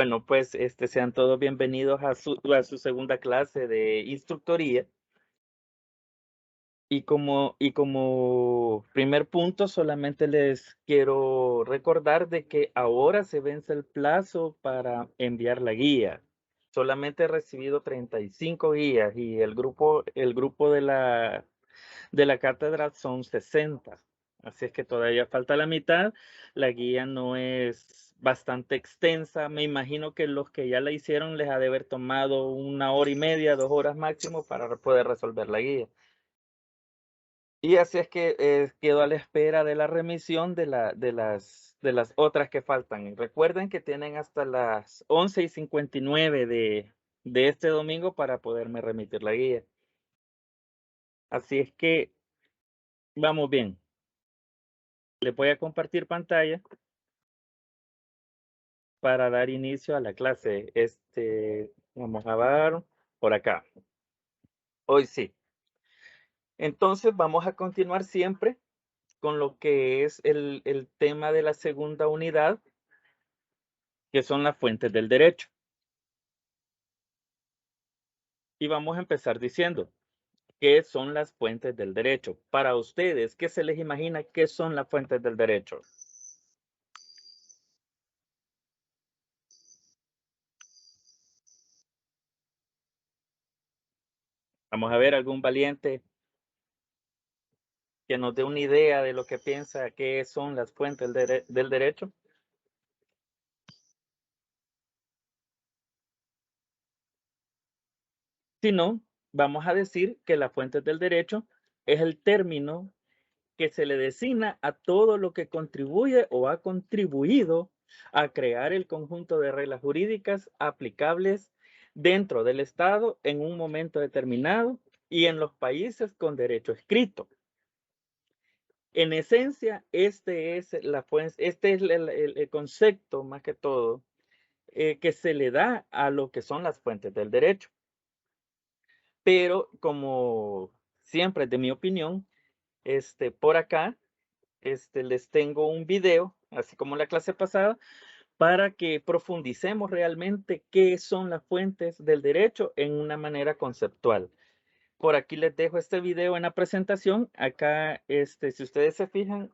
Bueno, pues sean todos bienvenidos a su segunda clase de instructoría. Y como primer punto, solamente les quiero recordar de que ahora se vence el plazo para enviar la guía. Solamente he recibido 35 guías y el grupo de la cátedra son 60. Así es que todavía falta la mitad. La guía no es bastante extensa. Me imagino que los que ya la hicieron les ha de haber tomado 1 hora y media, 2 horas máximo para poder resolver la guía. Y así es que quedo a la espera de la remisión de las otras que faltan. Y recuerden que tienen hasta las 11:59 de este domingo para poderme remitir la guía. Así es que vamos bien. Les voy a compartir pantalla para dar inicio a la clase. Vamos a ver por acá. Hoy sí. Entonces vamos a continuar siempre con lo que es el tema de la segunda unidad, que son las fuentes del derecho. Y vamos a empezar diciendo, ¿qué son las fuentes del derecho? Para ustedes, ¿qué se les imagina qué son las fuentes del derecho? Vamos a ver algún valiente que nos dé una idea de lo que piensa qué son las fuentes del derecho. Si no, vamos a decir que las fuentes del derecho es el término que se le designa a todo lo que contribuye o ha contribuido a crear el conjunto de reglas jurídicas aplicables dentro del Estado en un momento determinado y en los países con derecho escrito. En esencia, este es el concepto, más que todo, que se le da a lo que son las fuentes del derecho. Pero como siempre, de mi opinión, por acá, les tengo un video, así como la clase pasada, para que profundicemos realmente qué son las fuentes del derecho en una manera conceptual. Por aquí les dejo este video en la presentación. Acá, si ustedes se fijan,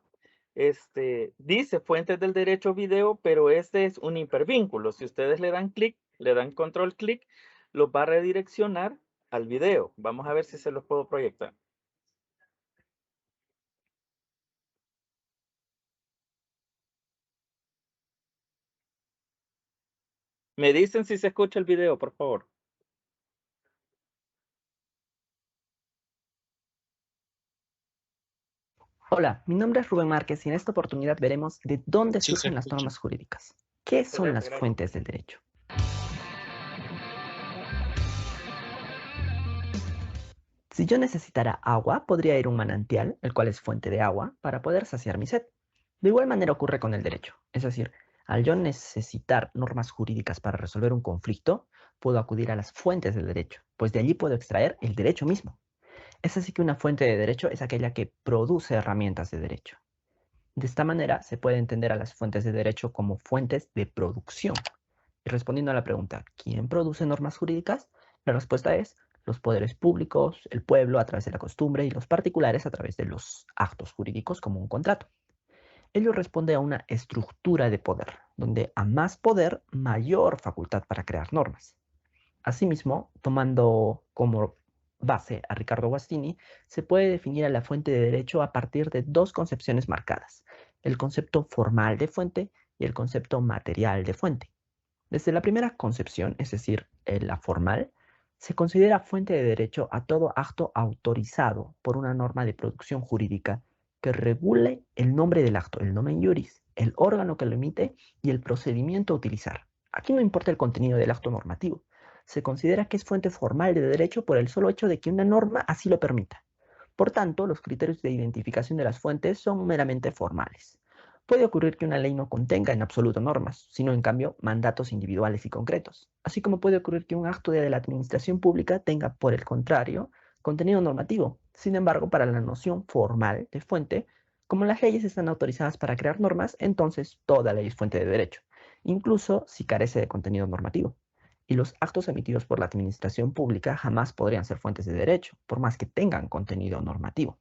dice fuentes del derecho video, pero este es un hipervínculo. Si ustedes le dan clic, le dan control clic, los va a redireccionar al video. Vamos a ver si se los puedo proyectar. Me dicen si se escucha el video, por favor. Hola, mi nombre es Rubén Márquez y en esta oportunidad veremos de dónde surgen las normas jurídicas. ¿Qué son las fuentes del derecho? Si yo necesitara agua, podría ir a un manantial, el cual es fuente de agua, para poder saciar mi sed. De igual manera ocurre con el derecho, es decir, al yo necesitar normas jurídicas para resolver un conflicto, puedo acudir a las fuentes del derecho, pues de allí puedo extraer el derecho mismo. Es así que una fuente de derecho es aquella que produce herramientas de derecho. De esta manera se puede entender a las fuentes de derecho como fuentes de producción. Y respondiendo a la pregunta, ¿quién produce normas jurídicas? La respuesta es los poderes públicos, el pueblo a través de la costumbre y los particulares a través de los actos jurídicos como un contrato. Ello responde a una estructura de poder, donde a más poder, mayor facultad para crear normas. Asimismo, tomando como base a Ricardo Guastini, se puede definir a la fuente de derecho a partir de dos concepciones marcadas, el concepto formal de fuente y el concepto material de fuente. Desde la primera concepción, es decir, la formal, se considera fuente de derecho a todo acto autorizado por una norma de producción jurídica que regule el nombre del acto, el nomen juris, el órgano que lo emite y el procedimiento a utilizar. Aquí no importa el contenido del acto normativo. Se considera que es fuente formal de derecho por el solo hecho de que una norma así lo permita. Por tanto, los criterios de identificación de las fuentes son meramente formales. Puede ocurrir que una ley no contenga en absoluto normas, sino en cambio mandatos individuales y concretos, así como puede ocurrir que un acto de la administración pública tenga, por el contrario, contenido normativo. Sin embargo, para la noción formal de fuente, como las leyes están autorizadas para crear normas, entonces toda ley es fuente de derecho. incluso si carece de contenido normativo. Y los actos emitidos por la administración pública jamás podrían ser fuentes de derecho, por más que tengan contenido normativo.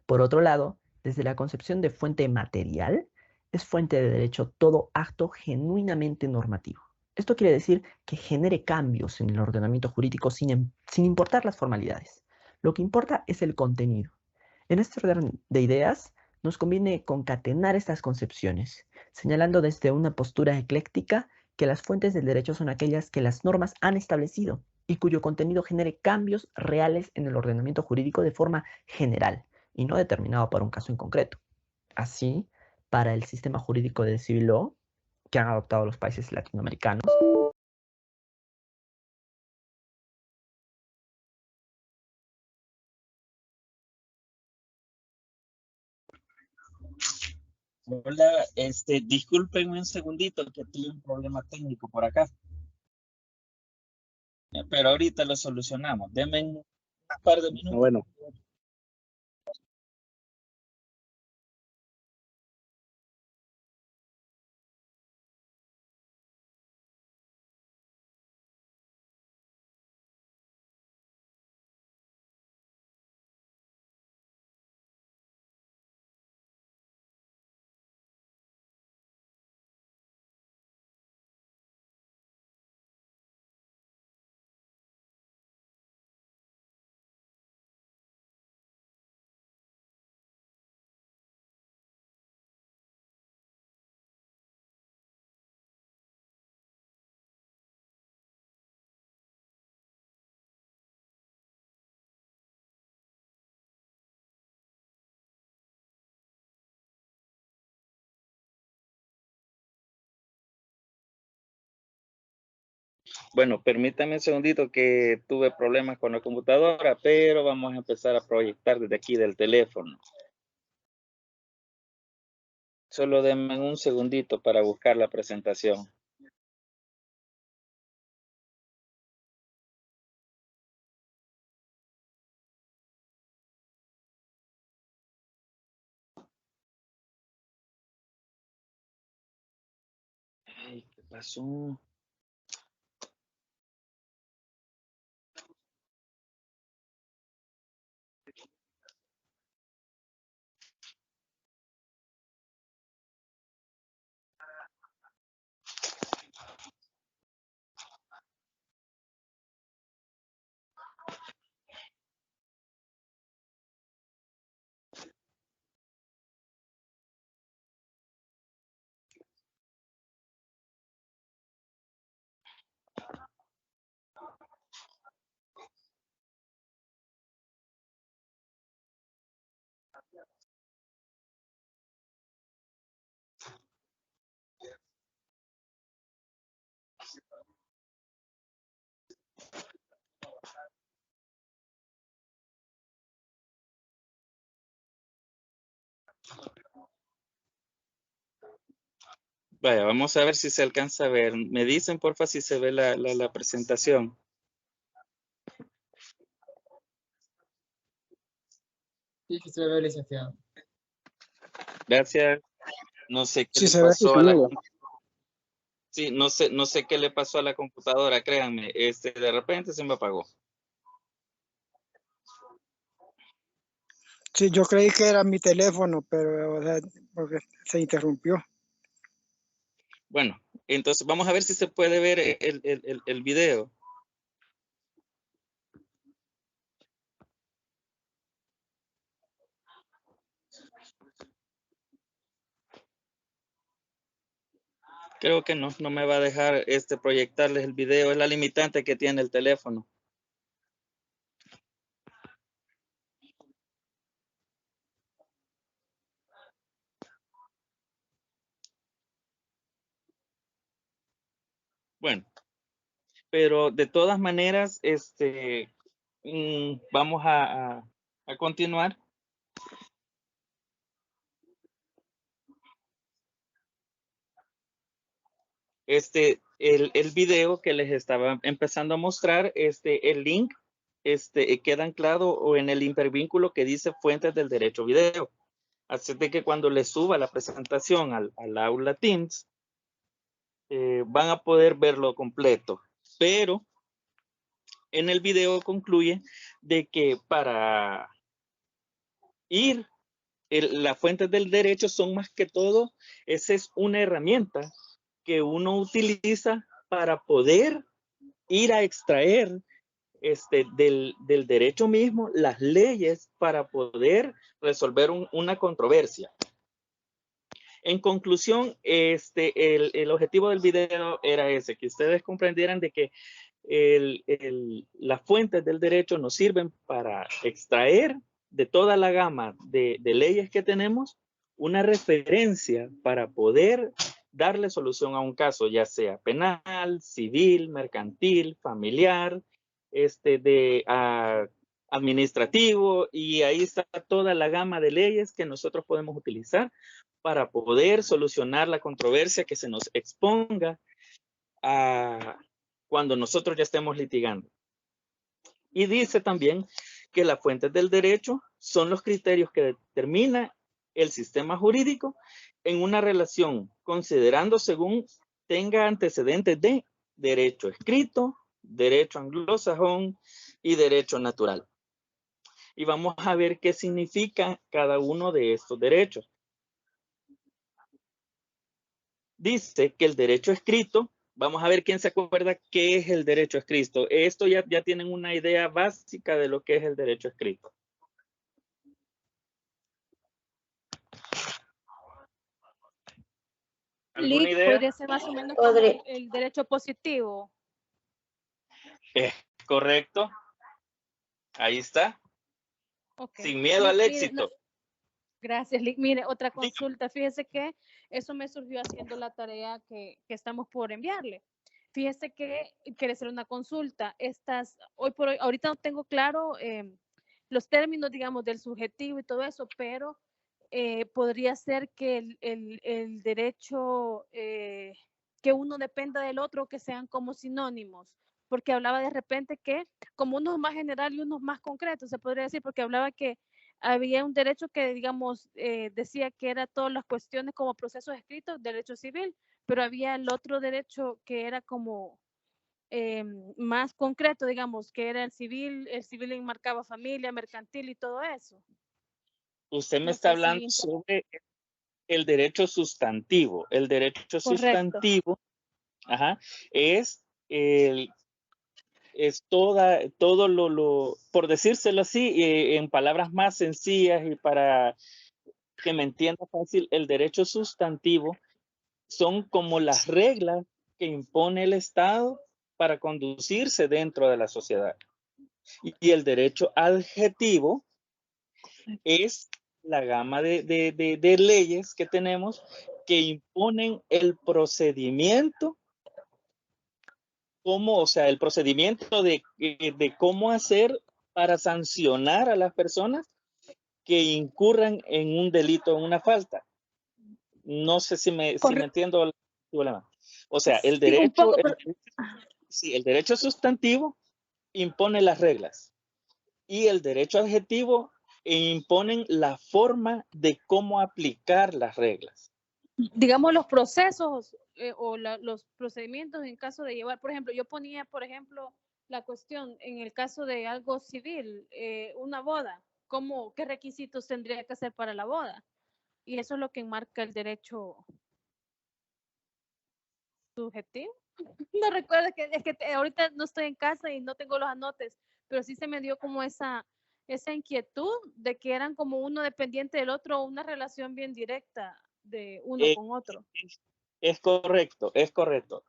Por otro lado, desde la concepción de fuente material, es fuente de derecho todo acto genuinamente normativo. Esto quiere decir que genere cambios en el ordenamiento jurídico sin importar las formalidades. Lo que importa es el contenido. En este orden de ideas, nos conviene concatenar estas concepciones, señalando desde una postura ecléctica que las fuentes del derecho son aquellas que las normas han establecido y cuyo contenido genere cambios reales en el ordenamiento jurídico de forma general y no determinado por un caso en concreto. Así, para el sistema jurídico del civil law que han adoptado los países latinoamericanos, Hola, discúlpenme un segundito que tuve un problema técnico por acá, pero ahorita lo solucionamos. Denme un par de minutos. Bueno, Bueno, permítame un segundito que tuve problemas con la computadora, pero vamos a empezar a proyectar desde aquí del teléfono. Solo denme un segundito para buscar la presentación. Ay, ¿qué pasó? Vaya, vamos a ver si se alcanza a ver. Me dicen, porfa, si se ve la presentación. Sí, que se ve, licenciado. Gracias. No sé qué sí le se ve pasó a la conmigo. Sí, no sé qué le pasó a la computadora, créanme. De repente se me apagó. Sí, yo creí que era mi teléfono, pero o sea, porque se interrumpió. Bueno, entonces vamos a ver si se puede ver el video. Creo que no me va a dejar proyectarles el video. Es la limitante que tiene el teléfono. Bueno, pero de todas maneras, vamos a continuar. El video que les estaba empezando a mostrar, el link, queda anclado o en el hipervínculo que dice fuentes del derecho video. Así de que cuando les suba la presentación al aula Teams, van a poder verlo completo, pero en el video concluye de que para ir, las fuentes del derecho son más que todo, esa es una herramienta que uno utiliza para poder ir a extraer del derecho mismo las leyes para poder resolver una controversia. En conclusión, el objetivo del video era ese, que ustedes comprendieran de que las fuentes del derecho nos sirven para extraer de toda la gama de leyes que tenemos una referencia para poder darle solución a un caso, ya sea penal, civil, mercantil, familiar, administrativo, y ahí está toda la gama de leyes que nosotros podemos utilizar para poder solucionar la controversia que se nos exponga cuando nosotros ya estemos litigando. Y dice también que las fuentes del derecho son los criterios que determina el sistema jurídico en una relación, considerando según tenga antecedentes de derecho escrito, derecho anglosajón y derecho natural. Y vamos a ver qué significa cada uno de estos derechos. Dice que el derecho escrito, vamos a ver quién se acuerda qué es el derecho escrito. Esto ya tienen una idea básica de lo que es el derecho escrito. ¿Alguna idea? Podría ser más o menos como el derecho positivo. Es correcto. Ahí está. Okay. Sin miedo al éxito. No. Gracias, Lick. Mire, otra consulta. Fíjese que eso me surgió haciendo la tarea que estamos por enviarle. Fíjese que quiere hacer una consulta. Hoy por hoy, ahorita no tengo claro los términos, digamos, del subjetivo y todo eso, pero podría ser que el derecho, que uno dependa del otro, que sean como sinónimos, porque hablaba de repente que como uno es más general y uno es más concreto, se podría decir, porque hablaba que había un derecho que, digamos, decía que era todas las cuestiones como procesos escritos, derecho civil, pero había el otro derecho que era como más concreto, digamos, que era el civil enmarcaba familia, mercantil y todo eso. Usted me está hablando sobre el derecho sustantivo. El derecho sustantivo, es todo lo, por decírselo así, en palabras más sencillas y para que me entienda fácil, el derecho sustantivo son como las reglas que impone el Estado para conducirse dentro de la sociedad. Y el derecho adjetivo es la gama de leyes que tenemos que imponen el procedimiento, el procedimiento de cómo hacer para sancionar a las personas que incurran en un delito, en una falta. No sé si me entiendo el problema. O sea, el derecho, el derecho sustantivo impone las reglas y el derecho adjetivo imponen la forma de cómo aplicar las reglas. Digamos, los procesos o los procedimientos en caso de llevar, por ejemplo, yo ponía, por ejemplo, la cuestión en el caso de algo civil, una boda, ¿qué requisitos tendría que hacer para la boda? Y eso es lo que enmarca el derecho subjetivo. No recuerdo, es que ahorita no estoy en casa y no tengo los anotes, pero sí se me dio como esa inquietud de que eran como uno dependiente del otro, una relación bien directa de uno con otro. Es correcto, es correcto.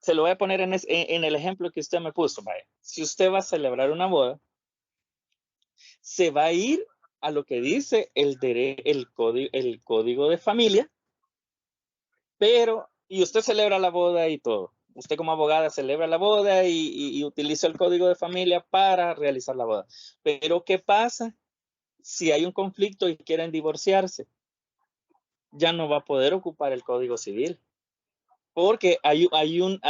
Se lo voy a poner en el ejemplo que usted me puso. Vaya. Si usted va a celebrar una boda, se va a ir a lo que dice el código de familia, y usted celebra la boda y todo. Usted como abogada celebra la boda y utiliza el código de familia para realizar la boda. Pero ¿qué pasa si hay un conflicto y quieren divorciarse? Ya no va a poder ocupar el código civil. Porque hay un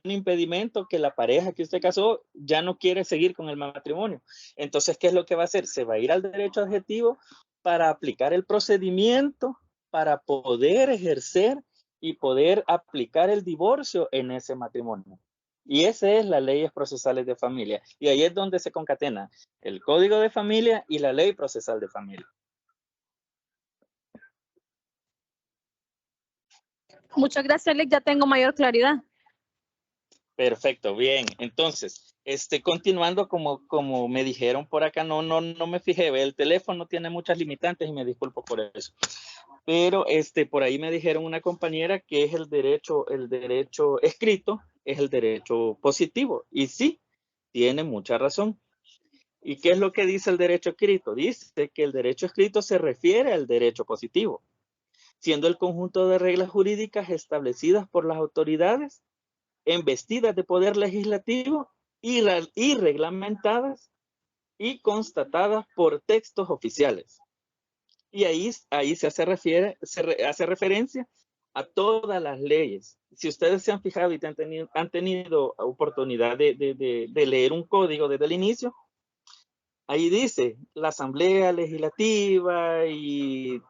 impedimento que la pareja que usted casó ya no quiere seguir con el matrimonio. Entonces, ¿qué es lo que va a hacer? Se va a ir al derecho adjetivo para aplicar el procedimiento para poder ejercer y poder aplicar el divorcio en ese matrimonio. Y esa es las leyes procesales de familia. Y ahí es donde se concatena el Código de Familia y la Ley Procesal de Familia. Muchas gracias, Lick. Ya tengo mayor claridad. Perfecto, bien. Entonces, continuando como me dijeron por acá, no me fijé, el teléfono tiene muchas limitantes y me disculpo por eso. Pero por ahí me dijeron una compañera que es el derecho escrito, es el derecho positivo. Y sí, tiene mucha razón. ¿Y qué es lo que dice el derecho escrito? Dice que el derecho escrito se refiere al derecho positivo, siendo el conjunto de reglas jurídicas establecidas por las autoridades embestidas de poder legislativo y reglamentadas y constatadas por textos oficiales. Y ahí se hace referencia a todas las leyes. Si ustedes se han fijado y han tenido oportunidad de leer un código desde el inicio, ahí dice la Asamblea Legislativa y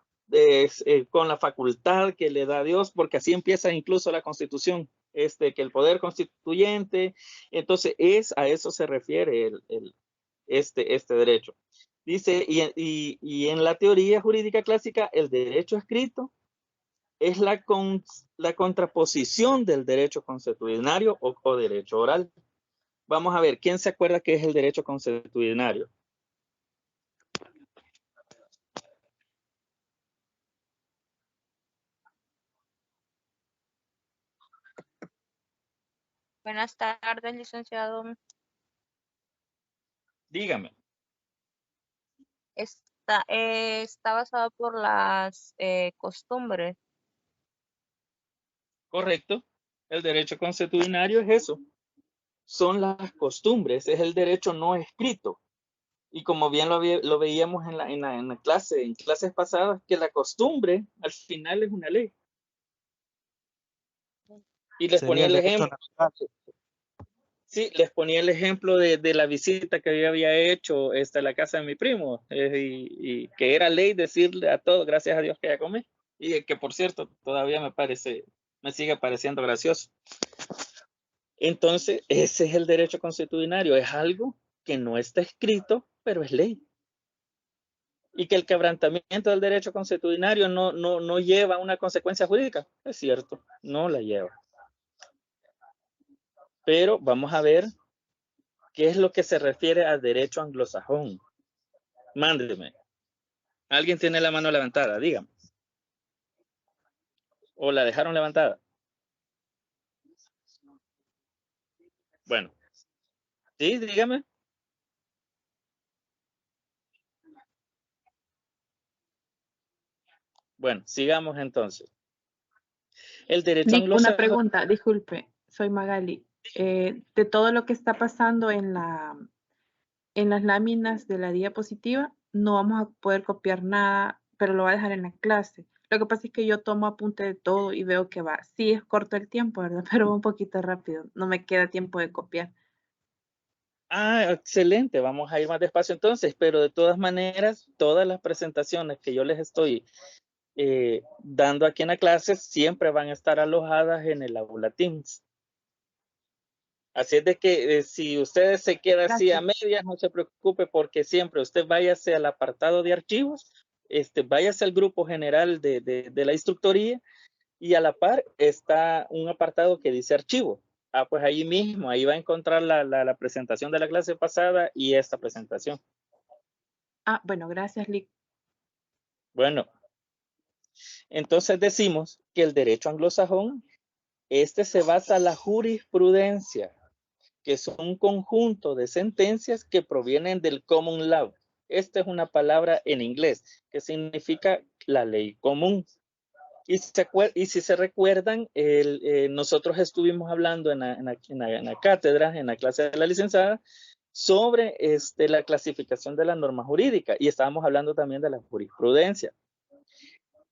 con la facultad que le da Dios, porque así empieza incluso la Constitución, que el poder constituyente. Entonces a eso se refiere este derecho. Dice, y en la teoría jurídica clásica, el derecho escrito es la contraposición del derecho consuetudinario o derecho oral. Vamos a ver, ¿quién se acuerda qué es el derecho consuetudinario? Buenas tardes, licenciado. Dígame. Está basado por las costumbres. Correcto. El derecho consuetudinario es eso. Son las costumbres, es el derecho no escrito. Y como bien lo veíamos en clases pasadas, que la costumbre al final es una ley. Y les ponía el ejemplo. Sí, les ponía el ejemplo de la visita que yo había hecho a la casa de mi primo, y que era ley decirle a todos, gracias a Dios que ya comí, y que por cierto todavía me sigue pareciendo gracioso. Entonces, ese es el derecho consuetudinario, es algo que no está escrito, pero es ley. Y que el quebrantamiento del derecho consuetudinario no lleva una consecuencia jurídica, es cierto, no la lleva. Pero vamos a ver qué es lo que se refiere al derecho anglosajón. Mándeme. ¿Alguien tiene la mano levantada? Dígame. ¿O la dejaron levantada? Bueno. Sí, dígame. Bueno, sigamos entonces. El derecho Nick, una anglosajón. pregunta, disculpe, soy Magali. De todo lo que está pasando en las láminas de la diapositiva, no vamos a poder copiar nada, pero lo va a dejar en la clase. Lo que pasa es que yo tomo apunte de todo y veo que va. Sí, es corto el tiempo, ¿verdad? Pero va un poquito rápido. No me queda tiempo de copiar. Ah, excelente. Vamos a ir más despacio entonces, pero de todas maneras, todas las presentaciones que yo les estoy dando aquí en la clase siempre van a estar alojadas en el aula Teams. Así es de que si usted se queda así a medias, no se preocupe, porque siempre usted váyase al apartado de archivos, váyase al grupo general de la instructoría, y a la par está un apartado que dice archivo. Ah, pues ahí mismo, ahí va a encontrar la presentación de la clase pasada y esta presentación. Ah, bueno, gracias, Lick. Bueno, entonces decimos que el derecho anglosajón, se basa en la jurisprudencia, que son un conjunto de sentencias que provienen del common law. Esta es una palabra en inglés que significa la ley común. Y si se recuerdan, nosotros estuvimos hablando en la cátedra, en la clase de la licenciada, sobre la clasificación de la norma jurídica, y estábamos hablando también de la jurisprudencia.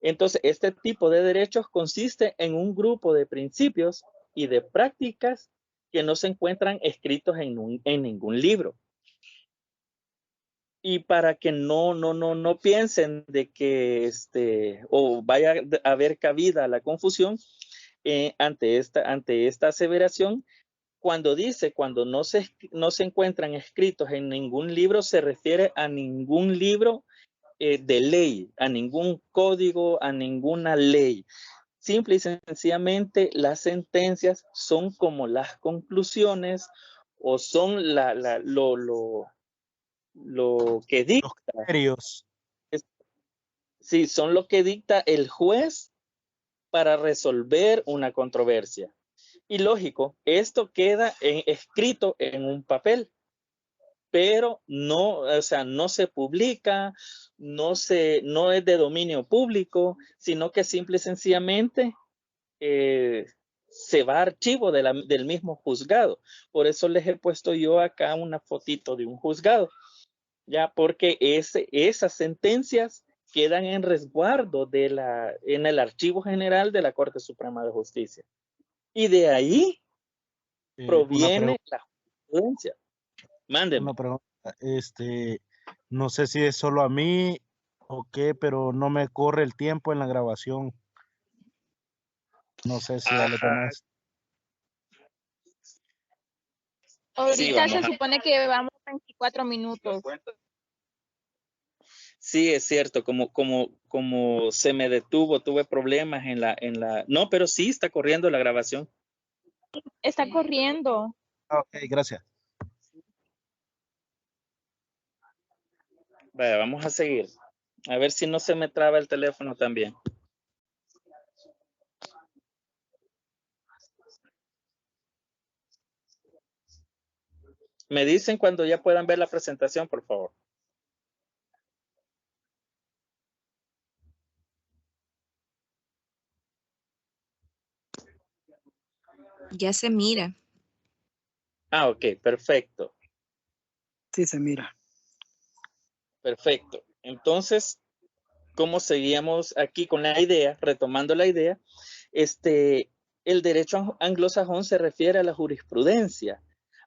Entonces, este tipo de derechos consiste en un grupo de principios y de prácticas que no se encuentran escritos en ningún libro. Y para que no piensen de que o vaya a haber cabida a la confusión, ante esta aseveración, cuando dice, cuando no se encuentran escritos en ningún libro, se refiere a ningún libro de ley, a ningún código, a ninguna ley. Simple y sencillamente, las sentencias son como las conclusiones o son lo que dicta. Los criterios. Sí, son lo que dicta el juez para resolver una controversia. Y lógico, esto queda escrito en un papel, pero no, o sea, no se publica, no es de dominio público, sino que simple y sencillamente se va a archivo del mismo juzgado. Por eso les he puesto yo acá una fotito de un juzgado, ya, porque esas sentencias quedan en resguardo en el Archivo General de la Corte Suprema de Justicia. Y de ahí proviene la jurisprudencia. Mándeme. Una pregunta. No sé si es solo a mí o qué, pero no me corre el tiempo en la grabación. No sé si ya lo tenés. Ahorita Sí, se supone que llevamos 24 minutos. Sí, es cierto, como se me detuvo, tuve problemas en la... No, pero sí está corriendo la grabación. Está corriendo. Ok, gracias. Vaya, vamos a seguir. A ver si no se me traba el teléfono también. Me dicen cuando ya puedan ver la presentación, por favor. Ya se mira. Ah, ok, perfecto. Sí, se mira. Perfecto. Entonces, ¿cómo seguíamos aquí con la idea? Retomando la idea, el derecho anglosajón se refiere a la jurisprudencia,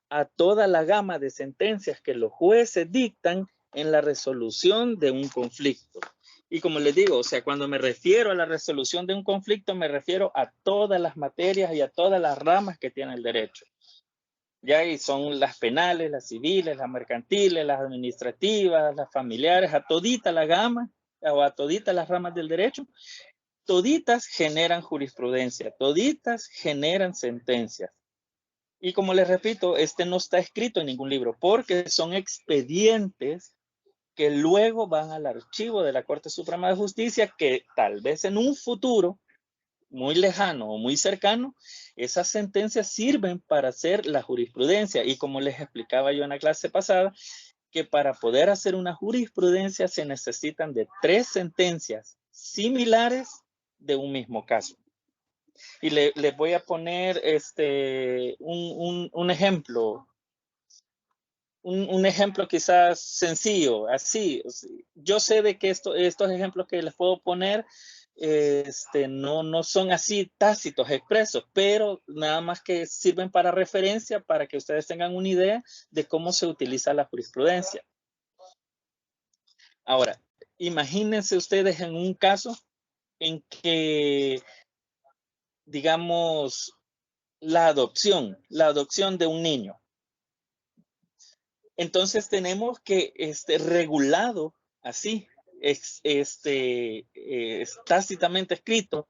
a toda la gama de sentencias que los jueces dictan en la resolución de un conflicto. Y como les digo, o sea, cuando me refiero a la resolución de un conflicto, me refiero a todas las materias y a todas las ramas que tiene el derecho. Ya, y son las penales, las civiles, las mercantiles, las administrativas, las familiares, a todita la gama o a todita las ramas del derecho, toditas generan jurisprudencia, toditas generan sentencias. Y como les repito, no está escrito en ningún libro porque son expedientes que luego van al archivo de la Corte Suprema de Justicia, que tal vez en un futuro muy lejano o muy cercano, esas sentencias sirven para hacer la jurisprudencia. Y como les explicaba yo en la clase pasada, que para poder hacer una jurisprudencia se necesitan de 3 sentencias similares de un mismo caso. Y les voy a poner un ejemplo. Un ejemplo quizás sencillo, así. Yo sé de que estos ejemplos que les puedo poner no son así tácitos, expresos, pero nada más que sirven para referencia para que ustedes tengan una idea de cómo se utiliza la jurisprudencia. Ahora, imagínense ustedes en un caso en que, digamos, la adopción de un niño. Entonces tenemos que regulado así, tácitamente escrito,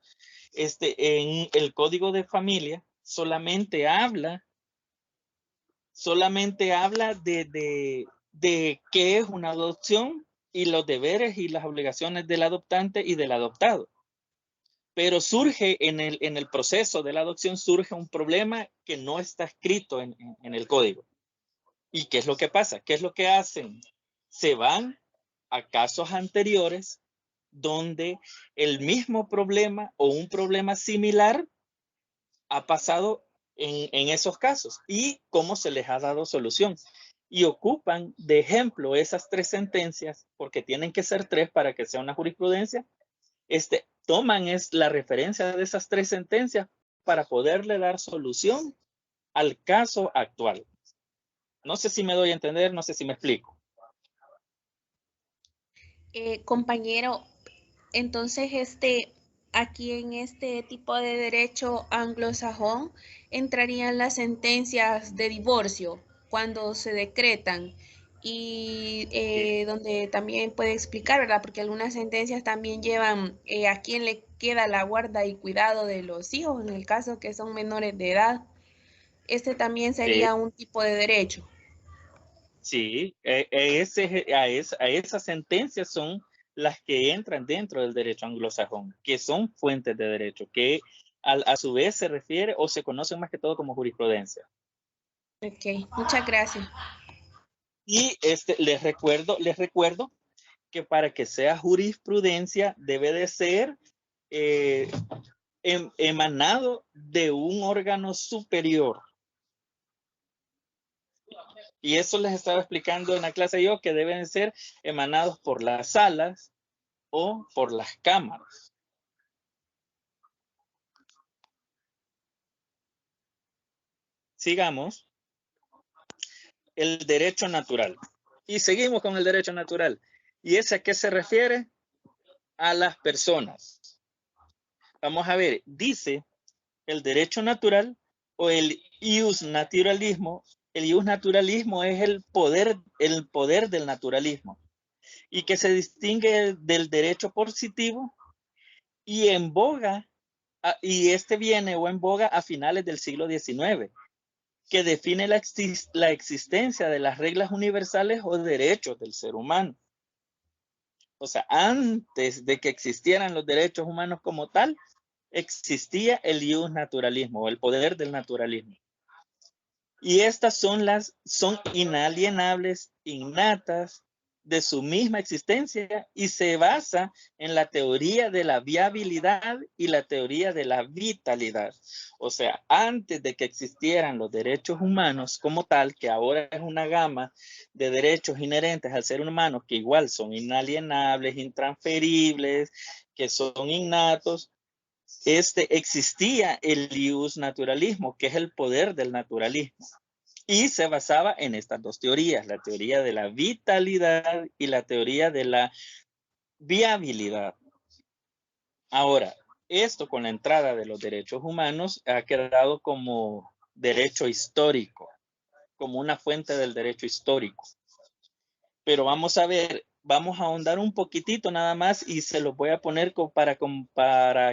en el Código de Familia solamente habla de qué es una adopción y los deberes y las obligaciones del adoptante y del adoptado. Pero surge en el proceso de la adopción, surge un problema que no está escrito en el código. ¿Y qué es lo que pasa? ¿Qué es lo que hacen? Se van a casos anteriores donde el mismo problema o un problema similar ha pasado en esos casos y cómo se les ha dado solución. Y ocupan de ejemplo esas 3 sentencias, porque tienen que ser 3 para que sea una jurisprudencia. Toman la referencia de esas 3 sentencias para poderle dar solución al caso actual. No sé si me doy a entender, no sé si me explico. Compañero, entonces aquí en este tipo de derecho anglosajón entrarían las sentencias de divorcio cuando se decretan y donde también puede explicar, ¿verdad? Porque algunas sentencias también llevan a quién le queda la guarda y cuidado de los hijos en el caso que son menores de edad. Este también sería un tipo de derecho. Sí, a esas sentencias son las que entran dentro del derecho anglosajón, que son fuentes de derecho, que a su vez se refiere o se conocen más que todo como jurisprudencia. Ok, muchas gracias. Y les recuerdo que para que sea jurisprudencia debe de ser emanado de un órgano superior. Y eso les estaba explicando en la clase yo, que deben ser emanados por las salas o por las cámaras. Sigamos. El derecho natural. Y seguimos con el derecho natural. ¿Y ese a qué se refiere? A las personas. Vamos a ver, dice el derecho natural o el ius naturalismo. El ius naturalismo es el poder del naturalismo y que se distingue del derecho positivo y en boga, y viene o en boga a finales del siglo XIX, que define la existencia de las reglas universales o derechos del ser humano. O sea, antes de que existieran los derechos humanos como tal, existía el ius naturalismo o el poder del naturalismo. Y estas son inalienables, innatas, de su misma existencia y se basa en la teoría de la viabilidad y la teoría de la vitalidad. O sea, antes de que existieran los derechos humanos como tal, que ahora es una gama de derechos inherentes al ser humano que igual son inalienables, intransferibles, que son innatos, existía el ius naturalismo, que es el poder del naturalismo. Y se basaba en estas dos teorías, la teoría de la vitalidad y la teoría de la viabilidad. Ahora, esto con la entrada de los derechos humanos ha quedado como derecho histórico, como una fuente del derecho histórico. Pero vamos a ver, vamos a ahondar un poquitito nada más y se los voy a poner para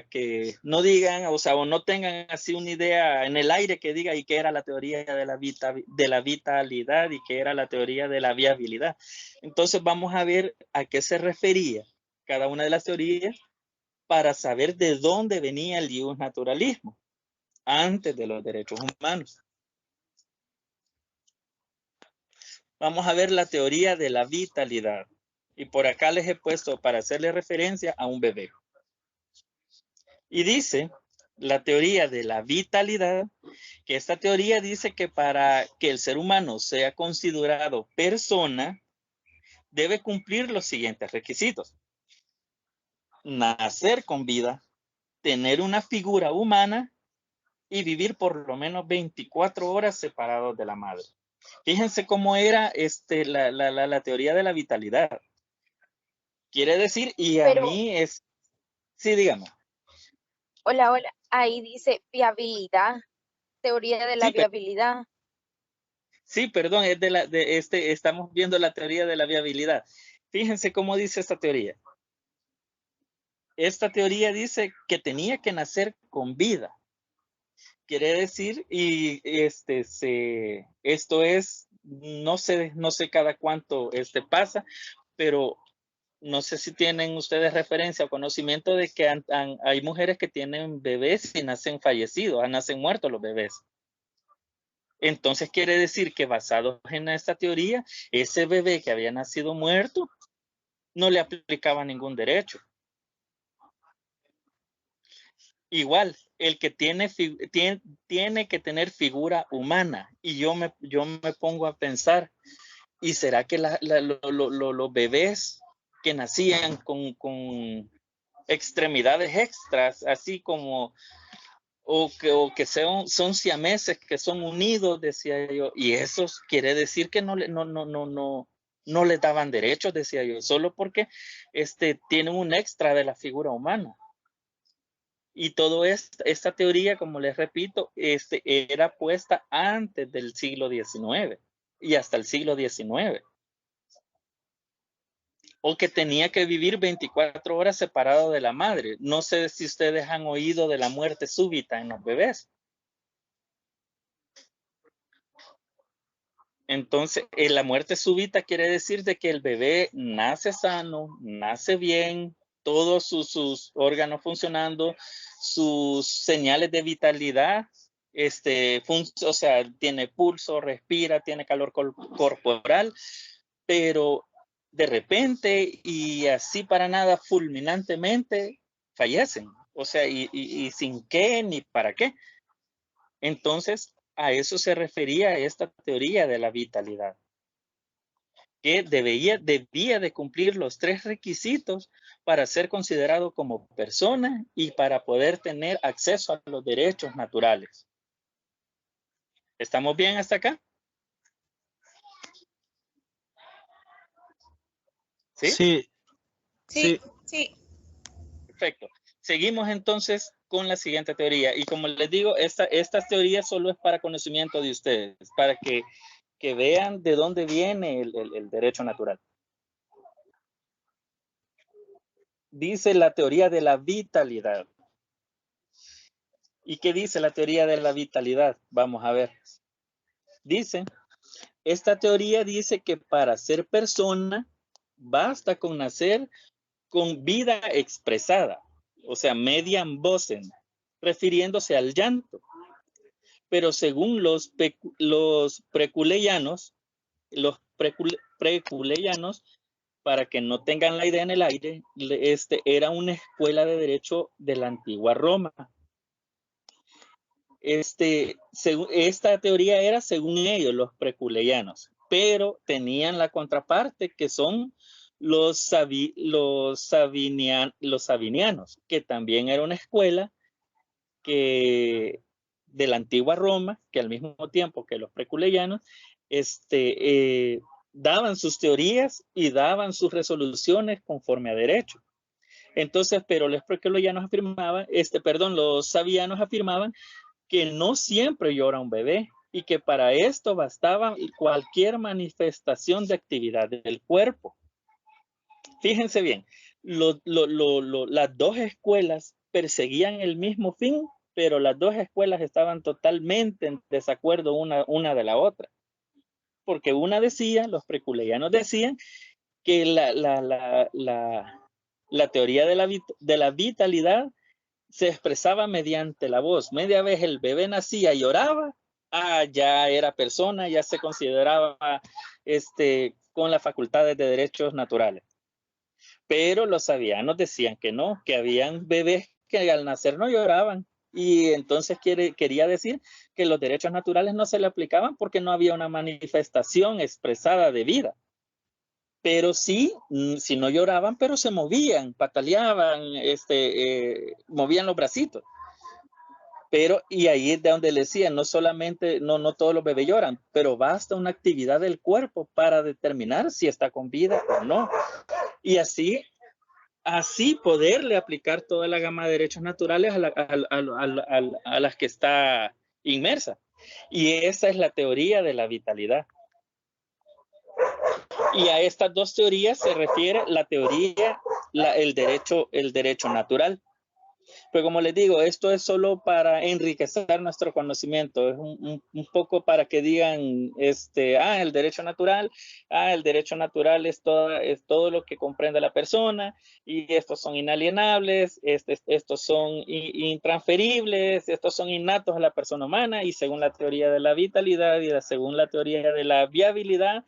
que no digan, o sea, o no tengan así una idea en el aire que diga y qué era la teoría de la vitalidad y qué era la teoría de la viabilidad. Entonces vamos a ver a qué se refería cada una de las teorías para saber de dónde venía el ius naturalismo antes de los derechos humanos. Vamos a ver la teoría de la vitalidad. Y por acá les he puesto para hacerle referencia a un bebé. Y dice la teoría de la vitalidad, que esta teoría dice que para que el ser humano sea considerado persona, debe cumplir los siguientes requisitos. Nacer con vida, tener una figura humana y vivir por lo menos 24 horas separados de la madre. Fíjense cómo era la teoría de la vitalidad. Quiere decir, y a mí es... Sí, dígame. Hola, hola. Ahí dice viabilidad, teoría de la Sí, viabilidad. sí, perdón, es estamos viendo la teoría de la viabilidad. Fíjense cómo dice esta teoría. Esta teoría dice que tenía que nacer con vida. Quiere decir, y esto es, no sé cada cuánto pasa, pero no sé si tienen ustedes referencia o conocimiento de que hay mujeres que tienen bebés y nacen fallecidos, nacen muertos los bebés. Entonces quiere decir que basados en esta teoría, ese bebé que había nacido muerto no le aplicaba ningún derecho. Igual, el que tiene que tener figura humana. Y yo me pongo a pensar, ¿y será que los bebés que nacían con extremidades extras, así como, o que son siameses, que son unidos, decía yo, y eso quiere decir que no le daban derechos, decía yo, solo porque tienen un extra de la figura humana? Y toda esta teoría, como les repito, era puesta antes del siglo XIX y hasta el siglo XIX. O que tenía que vivir 24 horas separado de la madre. No sé si ustedes han oído de la muerte súbita en los bebés. Entonces, la muerte súbita quiere decir de que el bebé nace sano, nace bien, todos sus órganos funcionando, sus señales de vitalidad, o sea, tiene pulso, respira, tiene calor corporal, pero de repente y así para nada fulminantemente fallecen. O sea, y sin qué ni para qué. Entonces, a eso se refería esta teoría de la vitalidad, que debía de cumplir los 3 requisitos para ser considerado como persona y para poder tener acceso a los derechos naturales. ¿Estamos bien hasta acá? ¿Sí? Sí. Sí, sí. Perfecto. Seguimos entonces con la siguiente teoría. Y como les digo, esta teoría solo es para conocimiento de ustedes, para que vean de dónde viene el derecho natural. Dice la teoría de la vitalidad. ¿Y qué dice la teoría de la vitalidad? Vamos a ver. Dice, esta teoría dice que para ser persona basta con nacer con vida expresada, o sea, mediam vocem, refiriéndose al llanto. Pero según los preculeyanos, para que no tengan la idea en el aire, era una escuela de derecho de la antigua Roma. Esta teoría era según ellos, los preculeyanos, pero tenían la contraparte que son los sabinianos, que también era una escuela de la antigua Roma, que al mismo tiempo que los preculeyanos, daban sus teorías y daban sus resoluciones conforme a derecho. Entonces, pero los preculeyanos afirmaban, los sabianos afirmaban que no siempre llora un bebé y que para esto bastaba cualquier manifestación de actividad del cuerpo. Fíjense bien, las dos escuelas perseguían el mismo fin, pero las dos escuelas estaban totalmente en desacuerdo una de la otra. Porque una decía, los preculeyanos decían, que la teoría de la vitalidad se expresaba mediante la voz. Media vez el bebé nacía y lloraba, ya era persona, ya se consideraba con las facultades de derechos naturales. Pero los sabianos decían que no, que habían bebés que al nacer no lloraban. Y entonces quería decir que los derechos naturales no se le aplicaban porque no había una manifestación expresada de vida. Pero sí, si no lloraban, pero se movían, pataleaban, movían los bracitos. Pero, y ahí es de donde le decía, no solamente, no todos los bebés lloran, pero basta una actividad del cuerpo para determinar si está con vida o no. Y así poderle aplicar toda la gama de derechos naturales a las que está inmersa. Y esa es la teoría de la vitalidad. Y a estas dos teorías se refiere la teoría, el derecho natural. Pero como les digo, esto es solo para enriquecer nuestro conocimiento. Es un poco para que digan, el derecho natural, el derecho natural es todo lo que comprende la persona y estos son inalienables, estos son intransferibles, estos son innatos a la persona humana y según la teoría de la vitalidad y según la teoría de la viabilidad,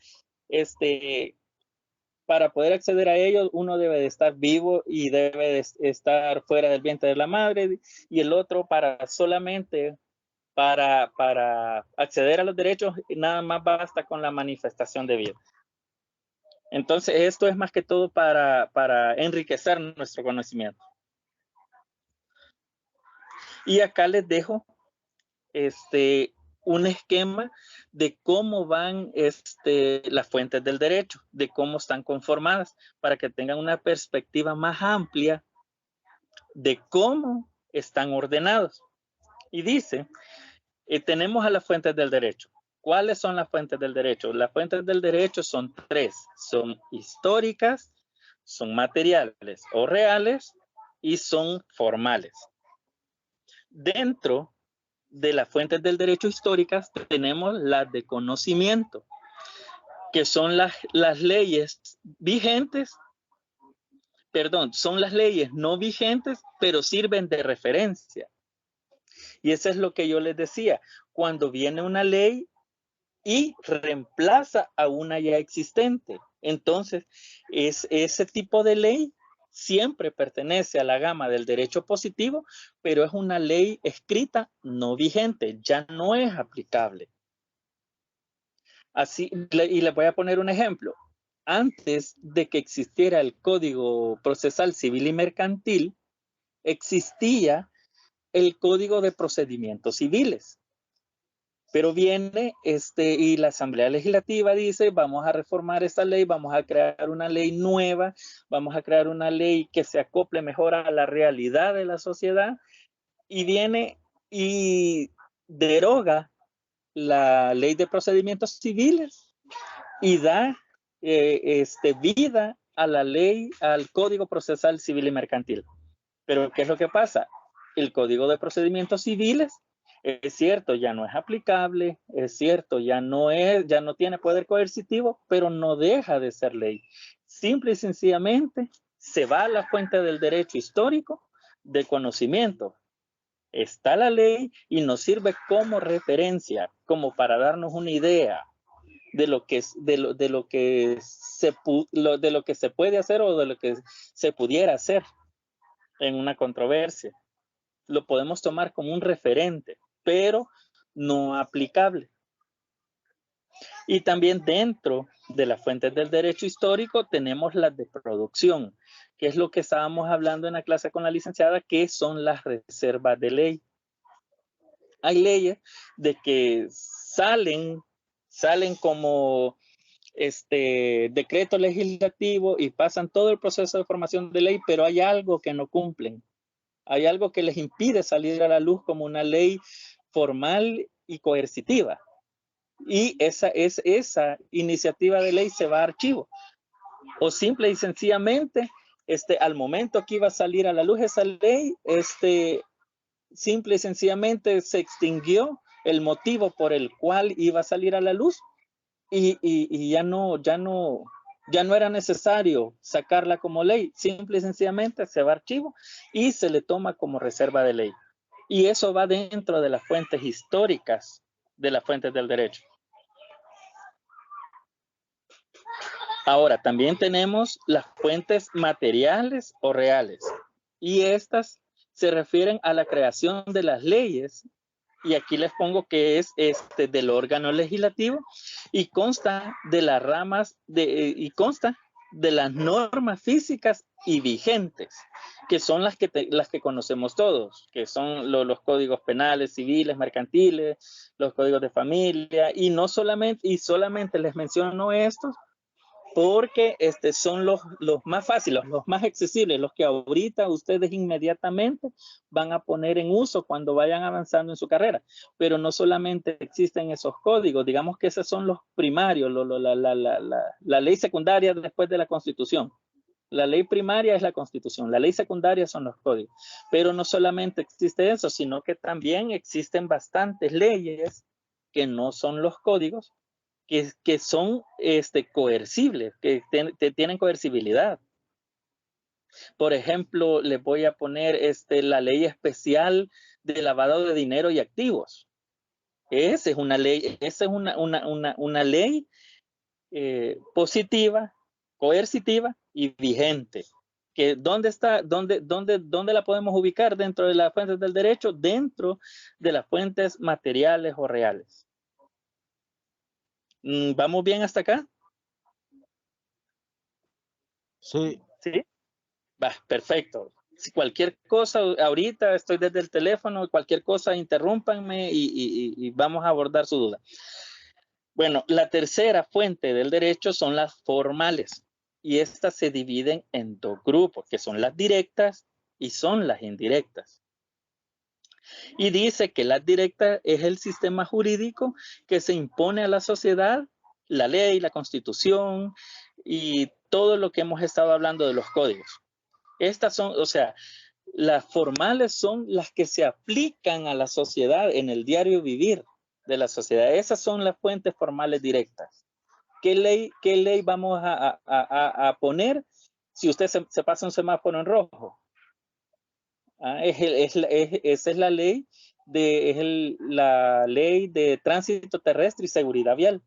para poder acceder a ellos, uno debe de estar vivo y debe de estar fuera del vientre de la madre, y el otro solamente para acceder a los derechos, nada más basta con la manifestación de vida. Entonces, esto es más que todo para enriquecer nuestro conocimiento. Y acá les dejo un esquema de cómo van las fuentes del derecho, de cómo están conformadas, para que tengan una perspectiva más amplia de cómo están ordenados. Y dice, tenemos a las fuentes del derecho. ¿Cuáles son las fuentes del derecho? Las fuentes del derecho son 3. Son históricas, son materiales o reales y son formales. Dentro de las fuentes del derecho históricas tenemos las de conocimiento, que son las leyes vigentes, son las leyes no vigentes, pero sirven de referencia. Y eso es lo que yo les decía, cuando viene una ley y reemplaza a una ya existente. Entonces, ese tipo de ley siempre pertenece a la gama del derecho positivo, pero es una ley escrita no vigente, ya no es aplicable. Así, y les voy a poner un ejemplo. Antes de que existiera el Código Procesal Civil y Mercantil, existía el Código de Procedimientos Civiles. Pero viene y la Asamblea Legislativa dice, vamos a reformar esta ley, vamos a crear una ley nueva, vamos a crear una ley que se acople mejor a la realidad de la sociedad, y viene y deroga la Ley de Procedimientos Civiles y da vida a la ley, al Código Procesal Civil y Mercantil. Pero ¿qué es lo que pasa? El Código de Procedimientos Civiles, es cierto, ya no es aplicable, es cierto, ya no tiene poder coercitivo, pero no deja de ser ley. Simple y sencillamente se va a la fuente del derecho histórico de conocimiento. Está la ley y nos sirve como referencia, como para darnos una idea de lo que se puede hacer o de lo que se pudiera hacer en una controversia. Lo podemos tomar como un referente, pero no aplicable. Y también dentro de las fuentes del derecho histórico tenemos las de producción, que es lo que estábamos hablando en la clase con la licenciada, que son las reservas de ley. Hay leyes de que salen como decreto legislativo y pasan todo el proceso de formación de ley, pero hay algo que no cumplen. Hay algo que les impide salir a la luz como una ley formal y coercitiva. Y esa iniciativa de ley se va a archivo. O simple y sencillamente, al momento que iba a salir a la luz esa ley, simple y sencillamente se extinguió el motivo por el cual iba a salir a la luz y ya no era necesario sacarla como ley. Simple y sencillamente se va a archivo y se le toma como reserva de ley. Y eso va dentro de las fuentes históricas de las fuentes del derecho. Ahora, también tenemos las fuentes materiales o reales. Y estas se refieren a la creación de las leyes. Y aquí les pongo que es del órgano legislativo y consta de las ramas y consta de las normas físicas y vigentes, que son las que conocemos todos, que son los códigos penales, civiles, mercantiles, los códigos de familia, y solamente les menciono estos porque son los más fáciles, los más accesibles, los que ahorita ustedes inmediatamente van a poner en uso cuando vayan avanzando en su carrera. Pero no solamente existen esos códigos, digamos que esos son los primarios, la ley secundaria después de la Constitución. La ley primaria es la Constitución, la ley secundaria son los códigos. Pero no solamente existe eso, sino que también existen bastantes leyes que no son los códigos, que son coercibles, que tienen coercibilidad. Por ejemplo, les voy a poner la ley especial de lavado de dinero y activos. Esa es una ley, una ley positiva, coercitiva y vigente. ¿Dónde la podemos ubicar dentro de las fuentes del derecho? Dentro de las fuentes materiales o reales. ¿Vamos bien hasta acá? Sí. ¿Sí? Va, perfecto. Si cualquier cosa, ahorita estoy desde el teléfono, cualquier cosa, interrúmpanme y vamos a abordar su duda. Bueno, la tercera fuente del derecho son las formales. Y estas se dividen en dos grupos, que son las directas y son las indirectas. Y dice que la directa es el sistema jurídico que se impone a la sociedad, la ley, la constitución y todo lo que hemos estado hablando de los códigos. Estas son, o sea, las formales son las que se aplican a la sociedad en el diario vivir de la sociedad. Esas son las fuentes formales directas. ¿Qué ley vamos a poner si usted se pasa un semáforo en rojo? Esa es la ley la ley de tránsito terrestre y seguridad vial.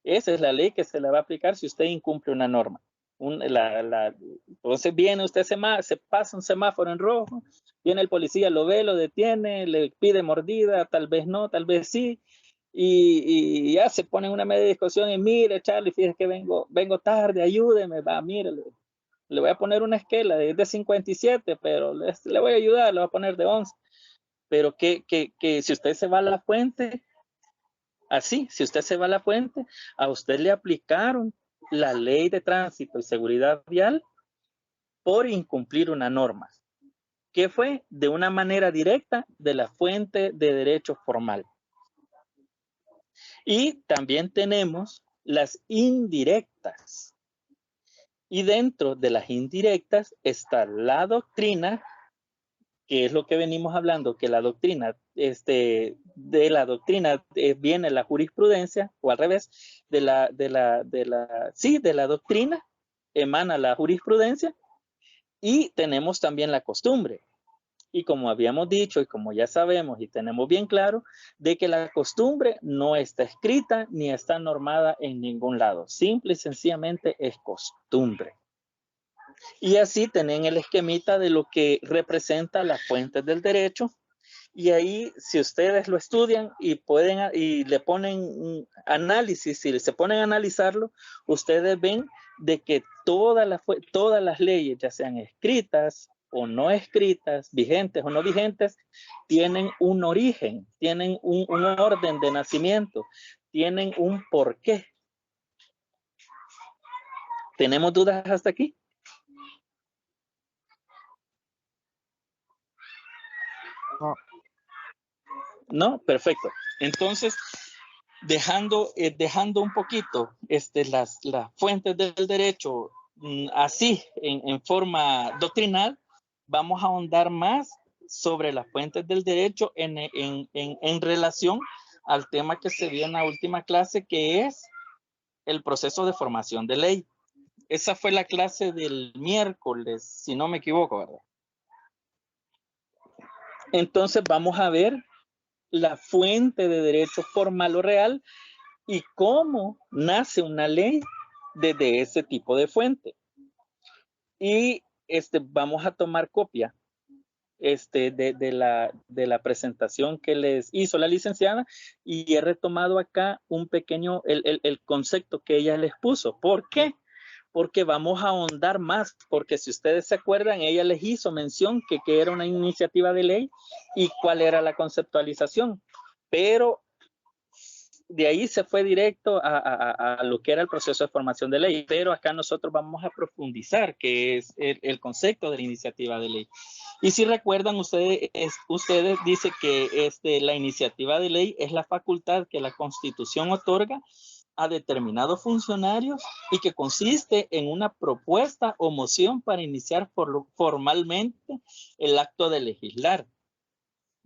Esa es la ley que se le va a aplicar si usted incumple una norma. Entonces viene usted, se pasa un semáforo en rojo, viene el policía, lo ve, lo detiene, le pide mordida, tal vez no, tal vez sí, y ya se pone en una media discusión y mire, Charlie, fíjese que vengo tarde, ayúdeme, mire, le voy a poner una esquela de 57, pero le voy a ayudar, le voy a poner de 11. Pero que si usted se va a la fuente, así, si usted se va a la fuente, a usted le aplicaron la ley de tránsito y seguridad vial por incumplir una norma, que fue de una manera directa de la fuente de derecho formal. Y también tenemos las indirectas. Y dentro de las indirectas está la doctrina, que es lo que venimos hablando, que la doctrina, de la doctrina viene la jurisprudencia, o al revés, de la doctrina emana la jurisprudencia, y tenemos también la costumbre. Y como habíamos dicho, y como ya sabemos y tenemos bien claro, de que la costumbre no está escrita ni está normada en ningún lado. Simple y sencillamente es costumbre. Y así tienen el esquemita de lo que representa las fuentes del derecho. Y ahí, si ustedes lo estudian y le ponen análisis, si se ponen a analizarlo, ustedes ven de que todas las leyes, ya sean escritas o no escritas, vigentes o no vigentes, tienen un origen, tienen un orden de nacimiento, tienen un porqué. ¿Tenemos dudas hasta aquí? No, perfecto. Entonces, dejando un poquito las fuentes del derecho así, en forma doctrinal, vamos a ahondar más sobre las fuentes del derecho en relación al tema que se vio en la última clase, que es el proceso de formación de ley. Esa fue la clase del miércoles, si no me equivoco, ¿verdad? Entonces vamos a ver la fuente de derecho formal o real y cómo nace una ley desde ese tipo de fuente. Y vamos a tomar copia de la presentación que les hizo la licenciada, y he retomado acá un pequeño, el concepto que ella les puso. ¿Por qué? Porque vamos a ahondar más, porque si ustedes se acuerdan, ella les hizo mención que era una iniciativa de ley y cuál era la conceptualización, pero de ahí se fue directo a lo que era el proceso de formación de ley, pero acá nosotros vamos a profundizar qué es el concepto de la iniciativa de ley. Y si recuerdan, ustedes dicen que la iniciativa de ley es la facultad que la Constitución otorga a determinados funcionarios y que consiste en una propuesta o moción para iniciar formalmente el acto de legislar.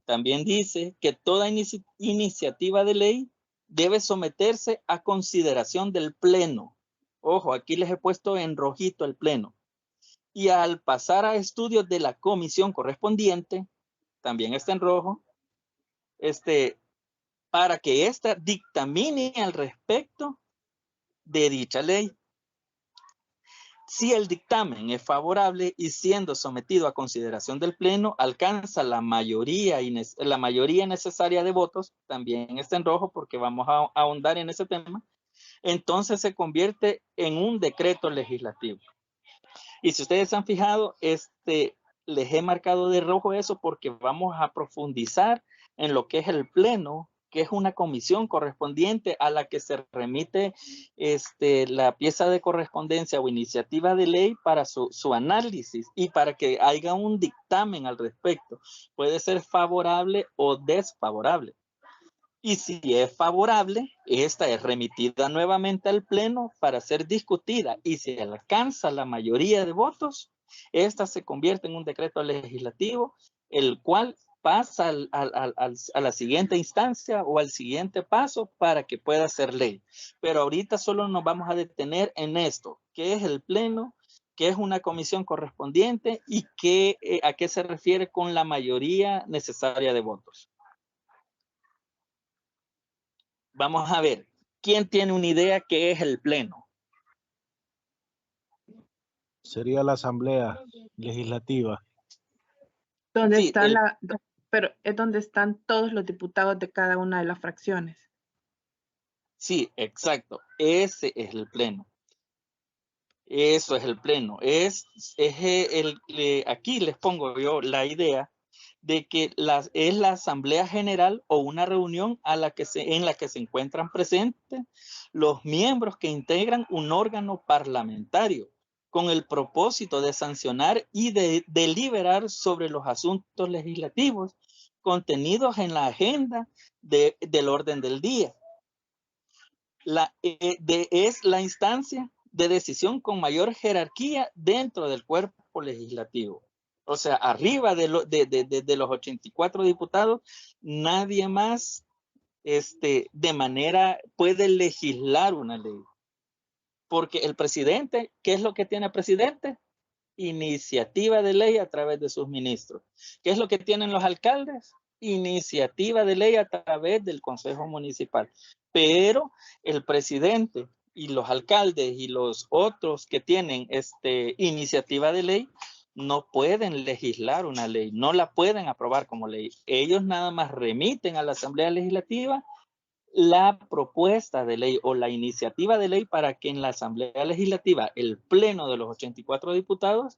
También dice que toda iniciativa de ley debe someterse a consideración del pleno. Ojo, aquí les he puesto en rojito el pleno. Y al pasar a estudios de la comisión correspondiente, también está en rojo, para que ésta dictamine al respecto de dicha ley. Si el dictamen es favorable y siendo sometido a consideración del pleno, alcanza la mayoría necesaria de votos, también está en rojo porque vamos a ahondar en ese tema, entonces se convierte en un decreto legislativo. Y si ustedes han fijado, les he marcado de rojo eso porque vamos a profundizar en lo que es el pleno que es una comisión correspondiente a la que se remite la pieza de correspondencia o iniciativa de ley para su análisis y para que haya un dictamen al respecto. Puede ser favorable o desfavorable. Y si es favorable, esta es remitida nuevamente al Pleno para ser discutida. Y si alcanza la mayoría de votos, esta se convierte en un decreto legislativo, el cual pasa a la siguiente instancia o al siguiente paso para que pueda ser ley. Pero ahorita solo nos vamos a detener en esto, que es el Pleno, que es una comisión correspondiente y a qué se refiere con la mayoría necesaria de votos. Vamos a ver, ¿quién tiene una idea qué es el Pleno? Sería la Asamblea Legislativa. Donde Sí, está pero es donde están todos los diputados de cada una de las fracciones. Sí, exacto. Ese es el Pleno. Eso es el Pleno. Aquí les pongo yo la idea de que es la Asamblea General o una reunión en la que se encuentran presentes los miembros que integran un órgano parlamentario con el propósito de sancionar y de deliberar sobre los asuntos legislativos contenidos en la agenda del orden del día. Es la instancia de decisión con mayor jerarquía dentro del cuerpo legislativo. O sea, arriba de los 84 diputados, nadie más de manera puede legislar una ley. Porque el presidente, ¿qué es lo que tiene el presidente? Iniciativa de ley a través de sus ministros. ¿Qué es lo que tienen los alcaldes? Iniciativa de ley a través del Consejo Municipal. Pero el presidente y los alcaldes y los otros que tienen iniciativa de ley no pueden legislar una ley, no la pueden aprobar como ley. Ellos nada más remiten a la Asamblea Legislativa la propuesta de ley o la iniciativa de ley para que en la Asamblea Legislativa, el pleno de los 84 diputados,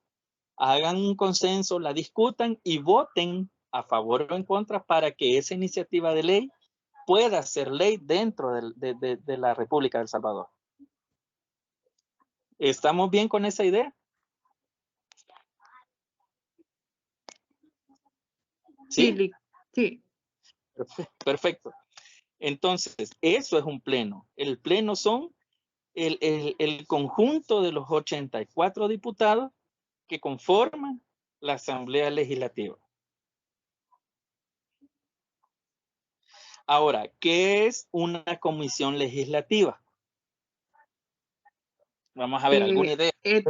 hagan un consenso, la discutan y voten a favor o en contra para que esa iniciativa de ley pueda ser ley dentro de la República de El Salvador. ¿Estamos bien con esa idea? Sí. Sí. Perfecto. Entonces, eso es un pleno. El pleno son el conjunto de los 84 diputados que conforman la Asamblea Legislativa. Ahora, ¿qué es una comisión legislativa? Vamos a ver, ¿alguna idea? Es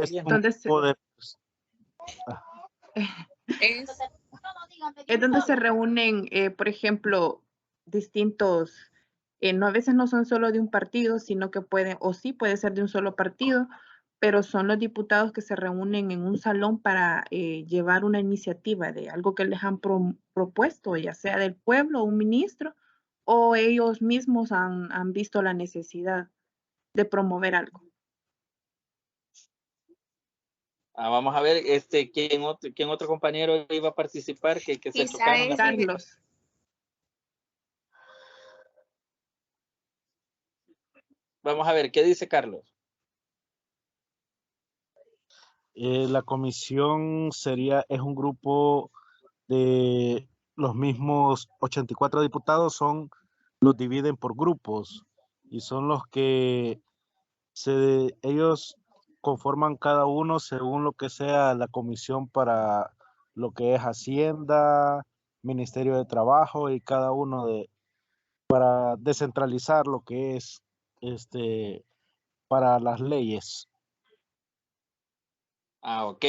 donde se reúnen, por ejemplo, distintos, no, a veces no son solo de un partido, sino que puede ser de un solo partido, pero son los diputados que se reúnen en un salón para llevar una iniciativa de algo que les han propuesto, ya sea del pueblo o un ministro, o ellos mismos han visto la necesidad de promover algo. Vamos a ver, ¿quién otro compañero iba a participar que se chocaron las Carlos. Vamos a ver, ¿qué dice Carlos? La comisión es un grupo de los mismos 84 diputados, los dividen por grupos y son los que ellos conforman cada uno según lo que sea la comisión para lo que es Hacienda, Ministerio de Trabajo y cada uno para descentralizar lo que es para las leyes. Ok.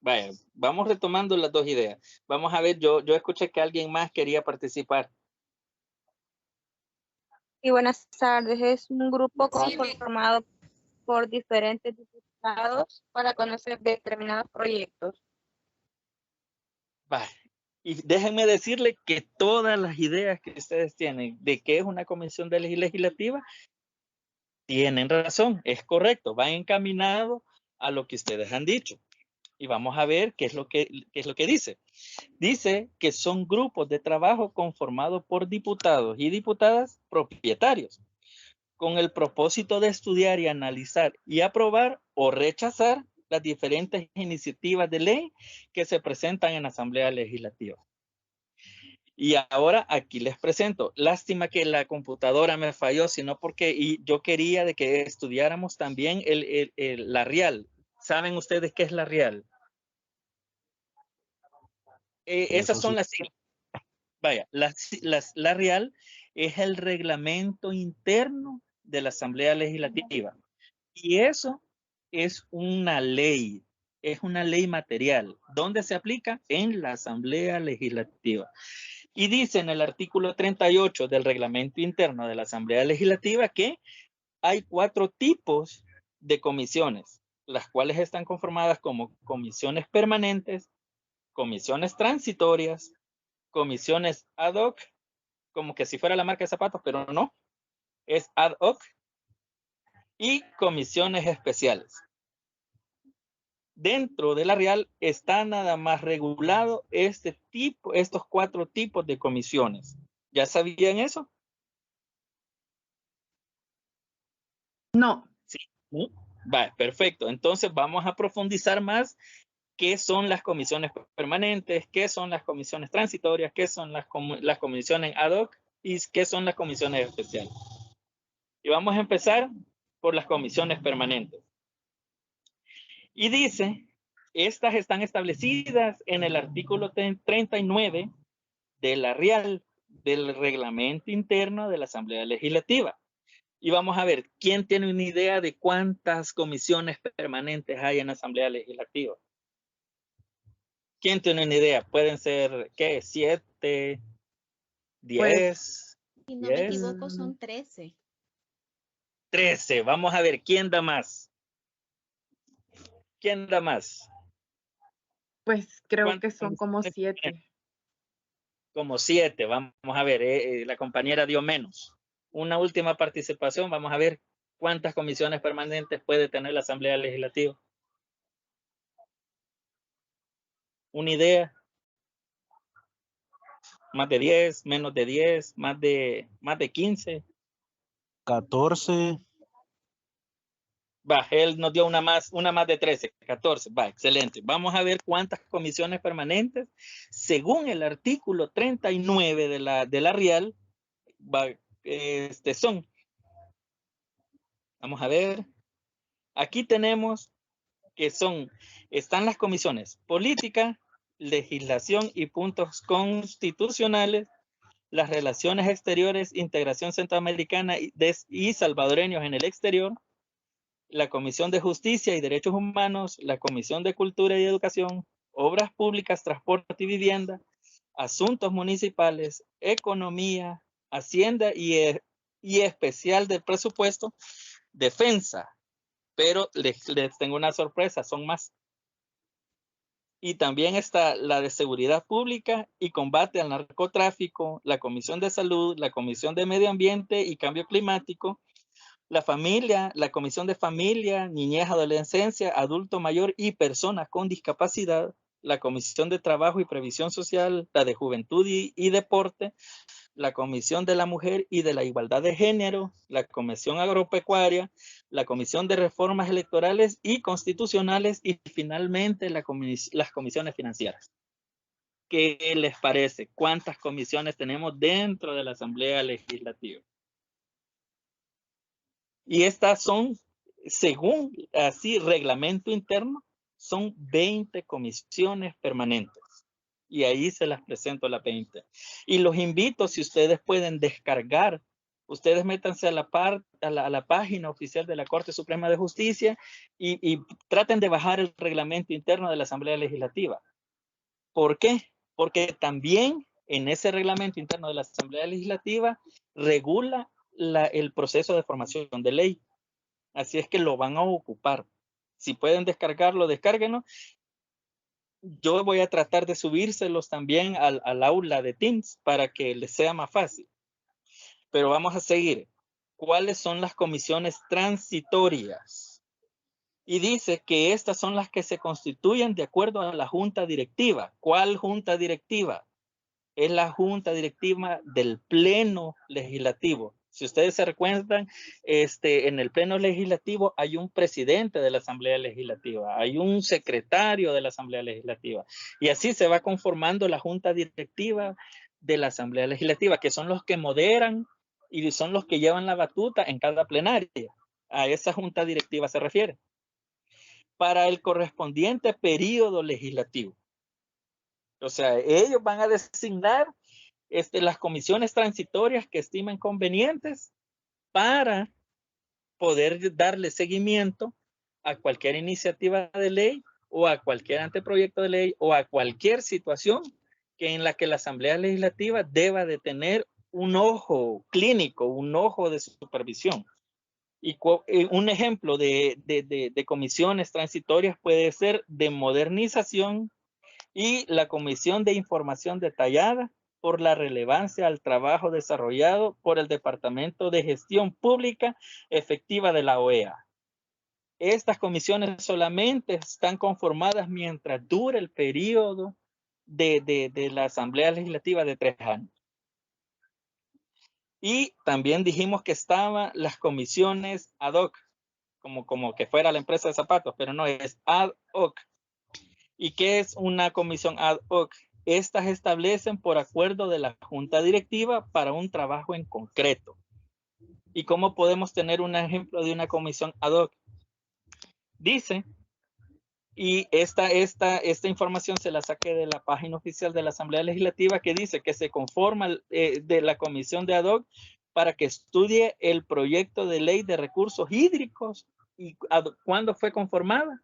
Vaya, vamos retomando las dos ideas. Vamos a ver, yo escuché que alguien más quería participar. Y buenas tardes, es un grupo conformado por diferentes diputados para conocer determinados proyectos. Vaya. Y déjenme decirle que todas las ideas que ustedes tienen de qué es una comisión de legislativa, tienen razón, es correcto, van encaminados a lo que ustedes han dicho. Y vamos a ver qué es lo que dice. Dice que son grupos de trabajo conformados por diputados y diputadas propietarios, con el propósito de estudiar y analizar y aprobar o rechazar las diferentes iniciativas de ley que se presentan en la Asamblea Legislativa. Y ahora aquí les presento. Lástima que la computadora me falló, sino porque yo quería de que estudiáramos también la RIAL. ¿Saben ustedes qué es la RIAL? Esas son las siglas. Vaya, la RIAL es el reglamento interno de la Asamblea Legislativa. Y eso es una ley material. ¿Dónde se aplica? En la Asamblea Legislativa. Y dice en el artículo 38 del reglamento interno de la Asamblea Legislativa que hay 4 tipos de comisiones, las cuales están conformadas como comisiones permanentes, comisiones transitorias, comisiones ad hoc, como que si fuera la marca de zapatos, pero no, es ad hoc, y comisiones especiales. Dentro de la RIAL está nada más regulado estos 4 tipos de comisiones. ¿Ya sabían eso? No. Sí. ¿Sí? Vale, perfecto. Entonces vamos a profundizar más qué son las comisiones permanentes, qué son las comisiones transitorias, qué son las comisiones ad hoc y qué son las comisiones especiales. Y vamos a empezar por las comisiones permanentes. Y dice, estas están establecidas en el artículo 39 de la RIAL, del reglamento interno de la Asamblea Legislativa. Y vamos a ver, ¿quién tiene una idea de cuántas comisiones permanentes hay en la Asamblea Legislativa? ¿Quién tiene una idea? Pueden ser, ¿qué? 7, 10. Si no me equivoco, son 13. 13. Vamos a ver, ¿quién da más? ¿Quién da más? Pues creo que son como 7. Como 7. Vamos a ver, la compañera dio menos. Una última participación. Vamos a ver cuántas comisiones permanentes puede tener la Asamblea Legislativa. ¿Una idea? ¿Más de 10? ¿Menos de 10? ¿Más de 15? 14. Va, él nos dio una más de 13, 14. Va, excelente. Vamos a ver cuántas comisiones permanentes, según el artículo 39 de la RIAL, son. Vamos a ver. Aquí tenemos que están las comisiones política, legislación y puntos constitucionales, las relaciones exteriores, integración centroamericana y salvadoreños en el exterior, la Comisión de Justicia y Derechos Humanos, la Comisión de Cultura y Educación, Obras Públicas, Transporte y Vivienda, Asuntos Municipales, Economía, Hacienda y Especial del Presupuesto, Defensa. Pero les tengo una sorpresa, son más. Y también está la de Seguridad Pública y Combate al Narcotráfico, la Comisión de Salud, la Comisión de Medio Ambiente y Cambio Climático, la familia, la Comisión de Familia, Niñez, Adolescencia, Adulto Mayor y Personas con Discapacidad, la Comisión de Trabajo y Previsión Social, la de Juventud y Deporte, la Comisión de la Mujer y de la Igualdad de Género, la Comisión Agropecuaria, la Comisión de Reformas Electorales y Constitucionales y finalmente las comisiones financieras. ¿Qué les parece? ¿Cuántas comisiones tenemos dentro de la Asamblea Legislativa? Y estas son, según así reglamento interno, son 20 comisiones permanentes. Y ahí se las presento las 20. Y los invito, si ustedes pueden descargar, ustedes métanse a la página oficial de la Corte Suprema de Justicia y traten de bajar el reglamento interno de la Asamblea Legislativa. ¿Por qué? Porque también en ese reglamento interno de la Asamblea Legislativa regula el proceso de formación de ley. Así es que lo van a ocupar. Si pueden descargarlo, descárguenlo. Yo voy a tratar de subírselos también al aula de Teams para que les sea más fácil. Pero vamos a seguir. ¿Cuáles son las comisiones transitorias? Y dice que estas son las que se constituyen de acuerdo a la junta directiva. ¿Cuál junta directiva? Es la junta directiva del pleno legislativo. Si ustedes se recuerdan, en el pleno legislativo hay un presidente de la Asamblea Legislativa, hay un secretario de la Asamblea Legislativa, y así se va conformando la junta directiva de la Asamblea Legislativa, que son los que moderan y son los que llevan la batuta en cada plenaria. A esa junta directiva se refiere. Para el correspondiente periodo legislativo. O sea, ellos van a designar las comisiones transitorias que estimen convenientes para poder darle seguimiento a cualquier iniciativa de ley o a cualquier anteproyecto de ley o a cualquier situación en la que la Asamblea Legislativa deba de tener un ojo clínico, un ojo de supervisión. Y un ejemplo de comisiones transitorias puede ser de modernización y la Comisión de Información Detallada por la relevancia al trabajo desarrollado por el Departamento de Gestión Pública Efectiva de la OEA. Estas comisiones solamente están conformadas mientras dure el periodo de la Asamblea Legislativa de 3 años. Y también dijimos que estaban las comisiones ad hoc, como que fuera la empresa de zapatos, pero no, es ad hoc. ¿Y qué es una comisión ad hoc? Estas establecen por acuerdo de la junta directiva para un trabajo en concreto. ¿Y cómo podemos tener un ejemplo de una comisión ad hoc? Dice, y esta información se la saqué de la página oficial de la Asamblea Legislativa, que dice que se conforma de la comisión de ad hoc para que estudie el proyecto de ley de recursos hídricos. ¿Y cuándo fue conformada?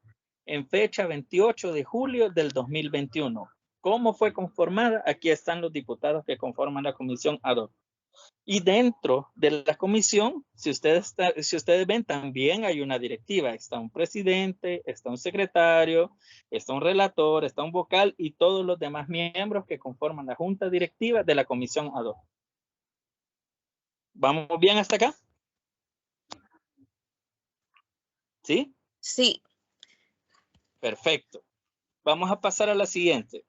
En fecha 28 de julio del 2021. ¿Cómo fue conformada? Aquí están los diputados que conforman la comisión ad hoc. Y dentro de la comisión, si ustedes ven, también hay una directiva. Está un presidente, está un secretario, está un relator, está un vocal y todos los demás miembros que conforman la junta directiva de la comisión ad hoc. ¿Vamos bien hasta acá? ¿Sí? Sí. Perfecto. Vamos a pasar a la siguiente.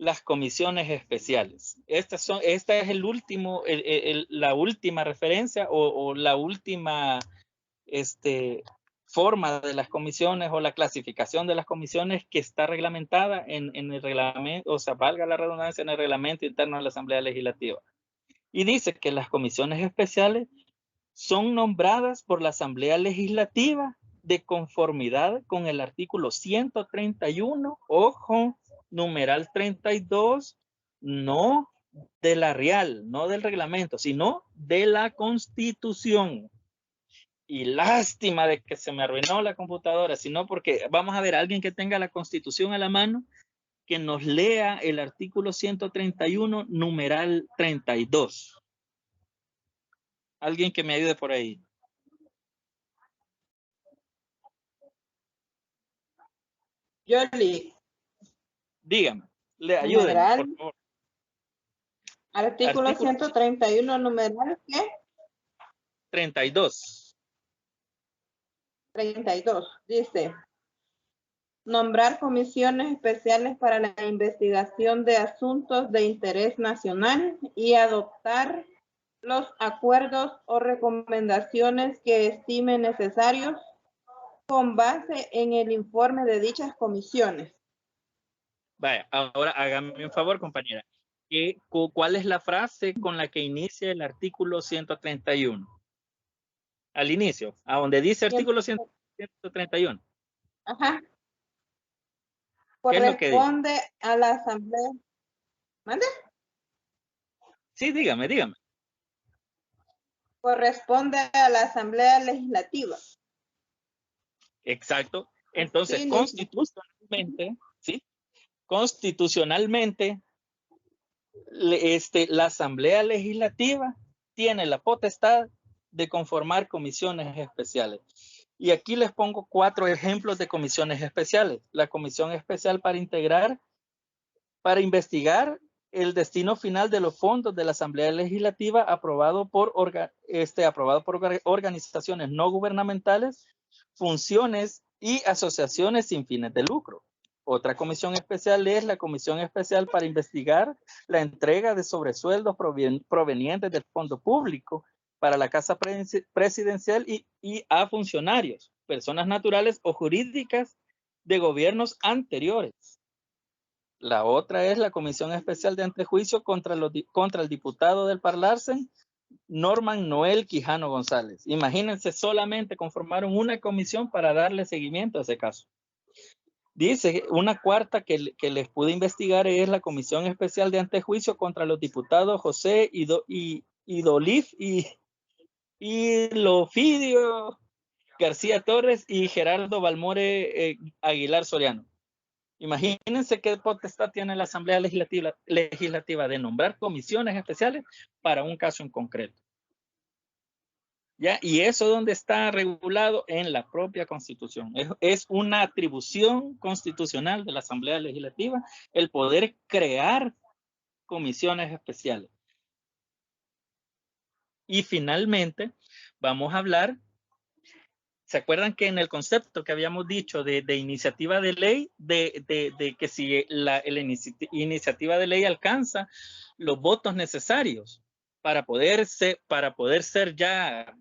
Las comisiones especiales. Esta es la última referencia o la última forma de las comisiones o la clasificación de las comisiones que está reglamentada en el reglamento, o sea, valga la redundancia, en el reglamento interno de la Asamblea Legislativa. Y dice que las comisiones especiales son nombradas por la Asamblea Legislativa de conformidad con el artículo 131, ojo, numeral 32, no de la Real, no del reglamento, sino de la Constitución. Y lástima de que se me arruinó la computadora, sino porque vamos a ver a alguien que tenga la Constitución a la mano, que nos lea el artículo 131, numeral 32. Alguien que me ayude por ahí. Yoli. Dígame, le ayuden, por favor. Artículo 131, numeral, ¿qué? 32. 32, dice. Nombrar comisiones especiales para la investigación de asuntos de interés nacional y adoptar los acuerdos o recomendaciones que estime necesarios con base en el informe de dichas comisiones. Vaya, ahora hágame un favor, compañera. ¿Cuál es la frase con la que inicia el artículo 131? Al inicio, a donde dice artículo 131. Ajá. ¿Qué es lo que dice? Corresponde a la Asamblea. ¿Mande? Sí, dígame. Corresponde a la Asamblea Legislativa. Exacto. Entonces, Sí, constitucionalmente, la Asamblea Legislativa tiene la potestad de conformar comisiones especiales. Y aquí les pongo 4 ejemplos de comisiones especiales. La comisión especial para investigar el destino final de los fondos de la Asamblea Legislativa aprobado por organizaciones no gubernamentales, funciones y asociaciones sin fines de lucro. Otra comisión especial es la Comisión Especial para investigar la entrega de sobresueldos provenientes del fondo público para la Casa Presidencial y a funcionarios, personas naturales o jurídicas de gobiernos anteriores. La otra es la Comisión Especial de Antejuicio contra el diputado del Parlarsen, Norman Noel Quijano González. Imagínense, solamente conformaron una comisión para darle seguimiento a ese caso. Dice, una cuarta que les pude investigar es la Comisión Especial de Antejuicio contra los diputados José Idolif y Lofidio García Torres y Gerardo Balmore Aguilar Soriano. Imagínense qué potestad tiene la Asamblea Legislativa de nombrar comisiones especiales para un caso en concreto. ¿Ya? Y eso donde está regulado en la propia Constitución. Es una atribución constitucional de la Asamblea Legislativa el poder crear comisiones especiales. Y finalmente vamos a hablar, ¿se acuerdan que en el concepto que habíamos dicho de iniciativa de ley, de que si la iniciativa de ley alcanza los votos necesarios para poder ser ya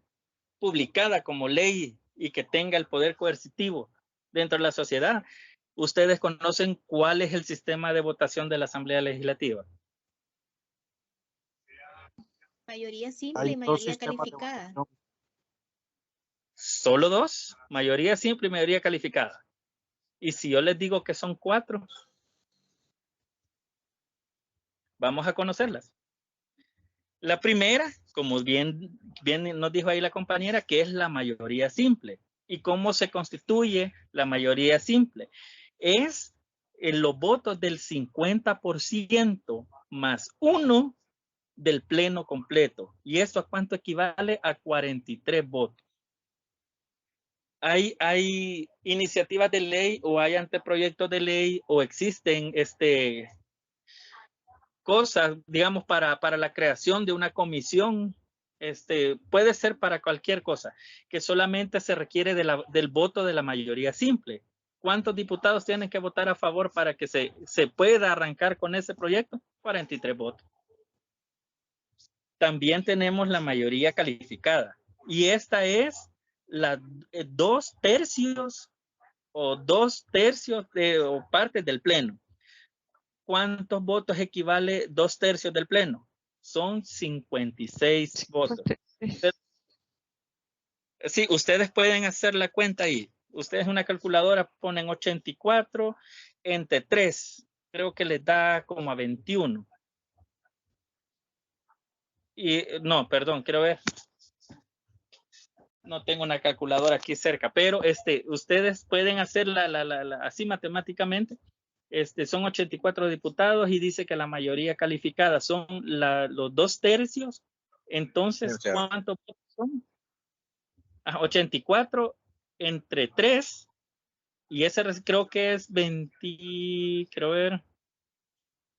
publicada como ley y que tenga el poder coercitivo dentro de la sociedad? ¿Ustedes conocen cuál es el sistema de votación de la Asamblea Legislativa? Mayoría simple y mayoría calificada. Solo dos, mayoría simple y mayoría calificada. Y si yo les digo que son 4, vamos a conocerlas. La primera, como bien nos dijo ahí la compañera, que es la mayoría simple. ¿Y cómo se constituye la mayoría simple? Es en los votos del 50% más 1 del pleno completo. ¿Y esto a cuánto equivale? A 43 votos. Hay iniciativas de ley o hay anteproyectos de ley o existen cosas, digamos, para la creación de una comisión, puede ser para cualquier cosa, que solamente se requiere del voto de la mayoría simple. ¿Cuántos diputados tienen que votar a favor para que se pueda arrancar con ese proyecto? 43 votos. También tenemos la mayoría calificada. Y esta es la 2 tercios o 2 tercios o partes del pleno. ¿Cuántos votos equivale 2 tercios del pleno? Son 56 votos. Sí, ustedes pueden hacer la cuenta ahí. Ustedes en una calculadora ponen 84 entre 3. Creo que les da como a 21. Y no, perdón, quiero ver. No tengo una calculadora aquí cerca, pero ustedes pueden hacerla así matemáticamente. Son 84 diputados y dice que la mayoría calificada son los 2 tercios. Entonces, ¿cuántos votos son? 84 entre 3. Y ese creo que es 20, quiero ver.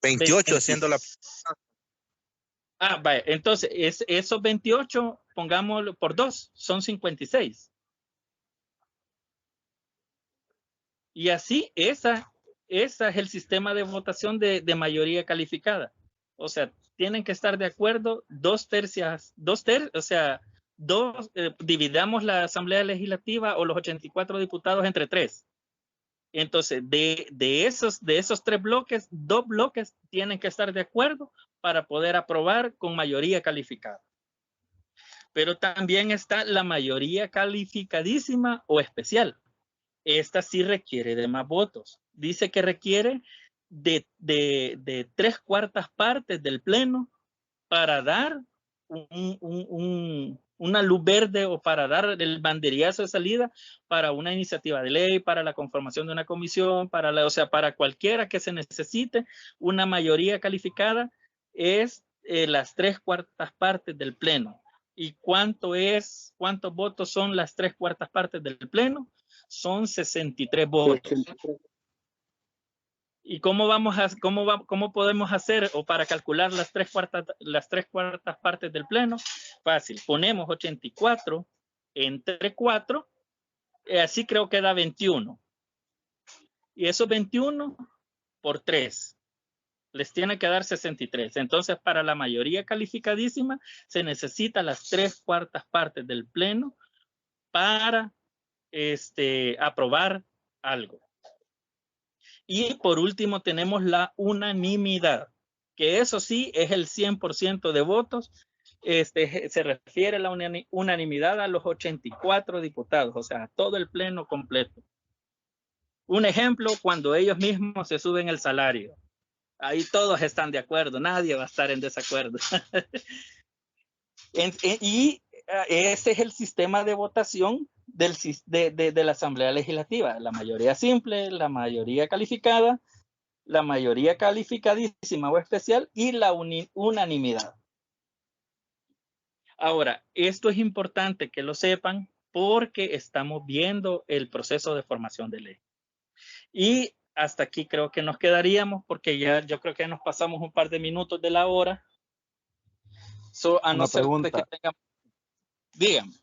28 haciendo la... Vaya, entonces esos 28, pongámoslo por 2, son 56. Y así, esa es el sistema de votación de mayoría calificada. O sea, tienen que estar de acuerdo 2 tercios, o sea, dividamos la Asamblea Legislativa o los 84 diputados entre 3. Entonces, de esos 3 bloques, 2 bloques tienen que estar de acuerdo para poder aprobar con mayoría calificada. Pero también está la mayoría calificadísima o especial. Esta sí requiere de más votos. Dice que requiere de 3/4 partes del pleno para dar una luz verde o para dar el banderillazo de salida para una iniciativa de ley, para la conformación de una comisión, o sea, para cualquiera que se necesite una mayoría calificada es las 3/4 partes del pleno. ¿Y cuántos votos son las 3/4 partes del pleno? Son 63 votos. ¿Y cómo podemos hacer o para calcular las tres cuartas partes del pleno? Fácil, ponemos 84 entre 4, así creo que da 21. Y esos 21 por 3 les tiene que dar 63. Entonces, para la mayoría calificadísima se necesitan las 3/4 partes del pleno para aprobar algo. Y por último tenemos la unanimidad, que eso sí es el 100% de votos. Se refiere a la unanimidad a los 84 diputados, o sea, a todo el pleno completo. Un ejemplo, cuando ellos mismos se suben el salario. Ahí todos están de acuerdo, nadie va a estar en desacuerdo. Y ese es el sistema de votación de la Asamblea Legislativa. La mayoría simple, la mayoría calificada, la mayoría calificadísima o especial y la unanimidad. Ahora, esto es importante que lo sepan porque estamos viendo el proceso de formación de ley. Y hasta aquí creo que nos quedaríamos porque ya yo creo que nos pasamos un par de minutos de la hora. A no ser de que tengan... Dígame.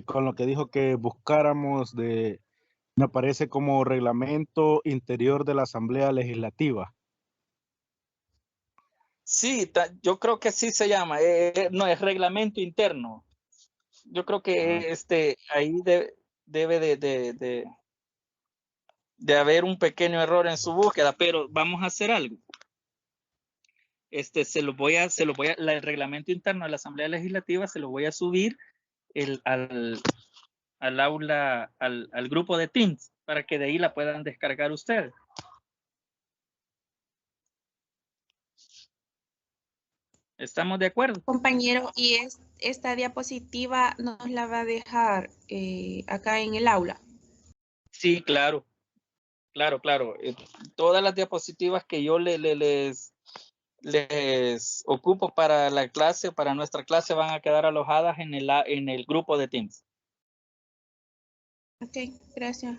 Con lo que dijo que buscáramos me parece como reglamento interior de la Asamblea Legislativa. Sí, yo creo que sí se llama, no es reglamento interno. Yo creo que ahí debe de haber un pequeño error en su búsqueda, pero vamos a hacer algo. El reglamento interno de la Asamblea Legislativa se lo voy a subir al aula, al grupo de Teams, para que de ahí la puedan descargar ustedes. ¿Estamos de acuerdo? Compañero, ¿y esta diapositiva nos la va a dejar acá en el aula? Sí, claro. Claro. Todas las diapositivas que yo les ocupo para la clase, para nuestra clase, van a quedar alojadas en el grupo de Teams. Ok, gracias.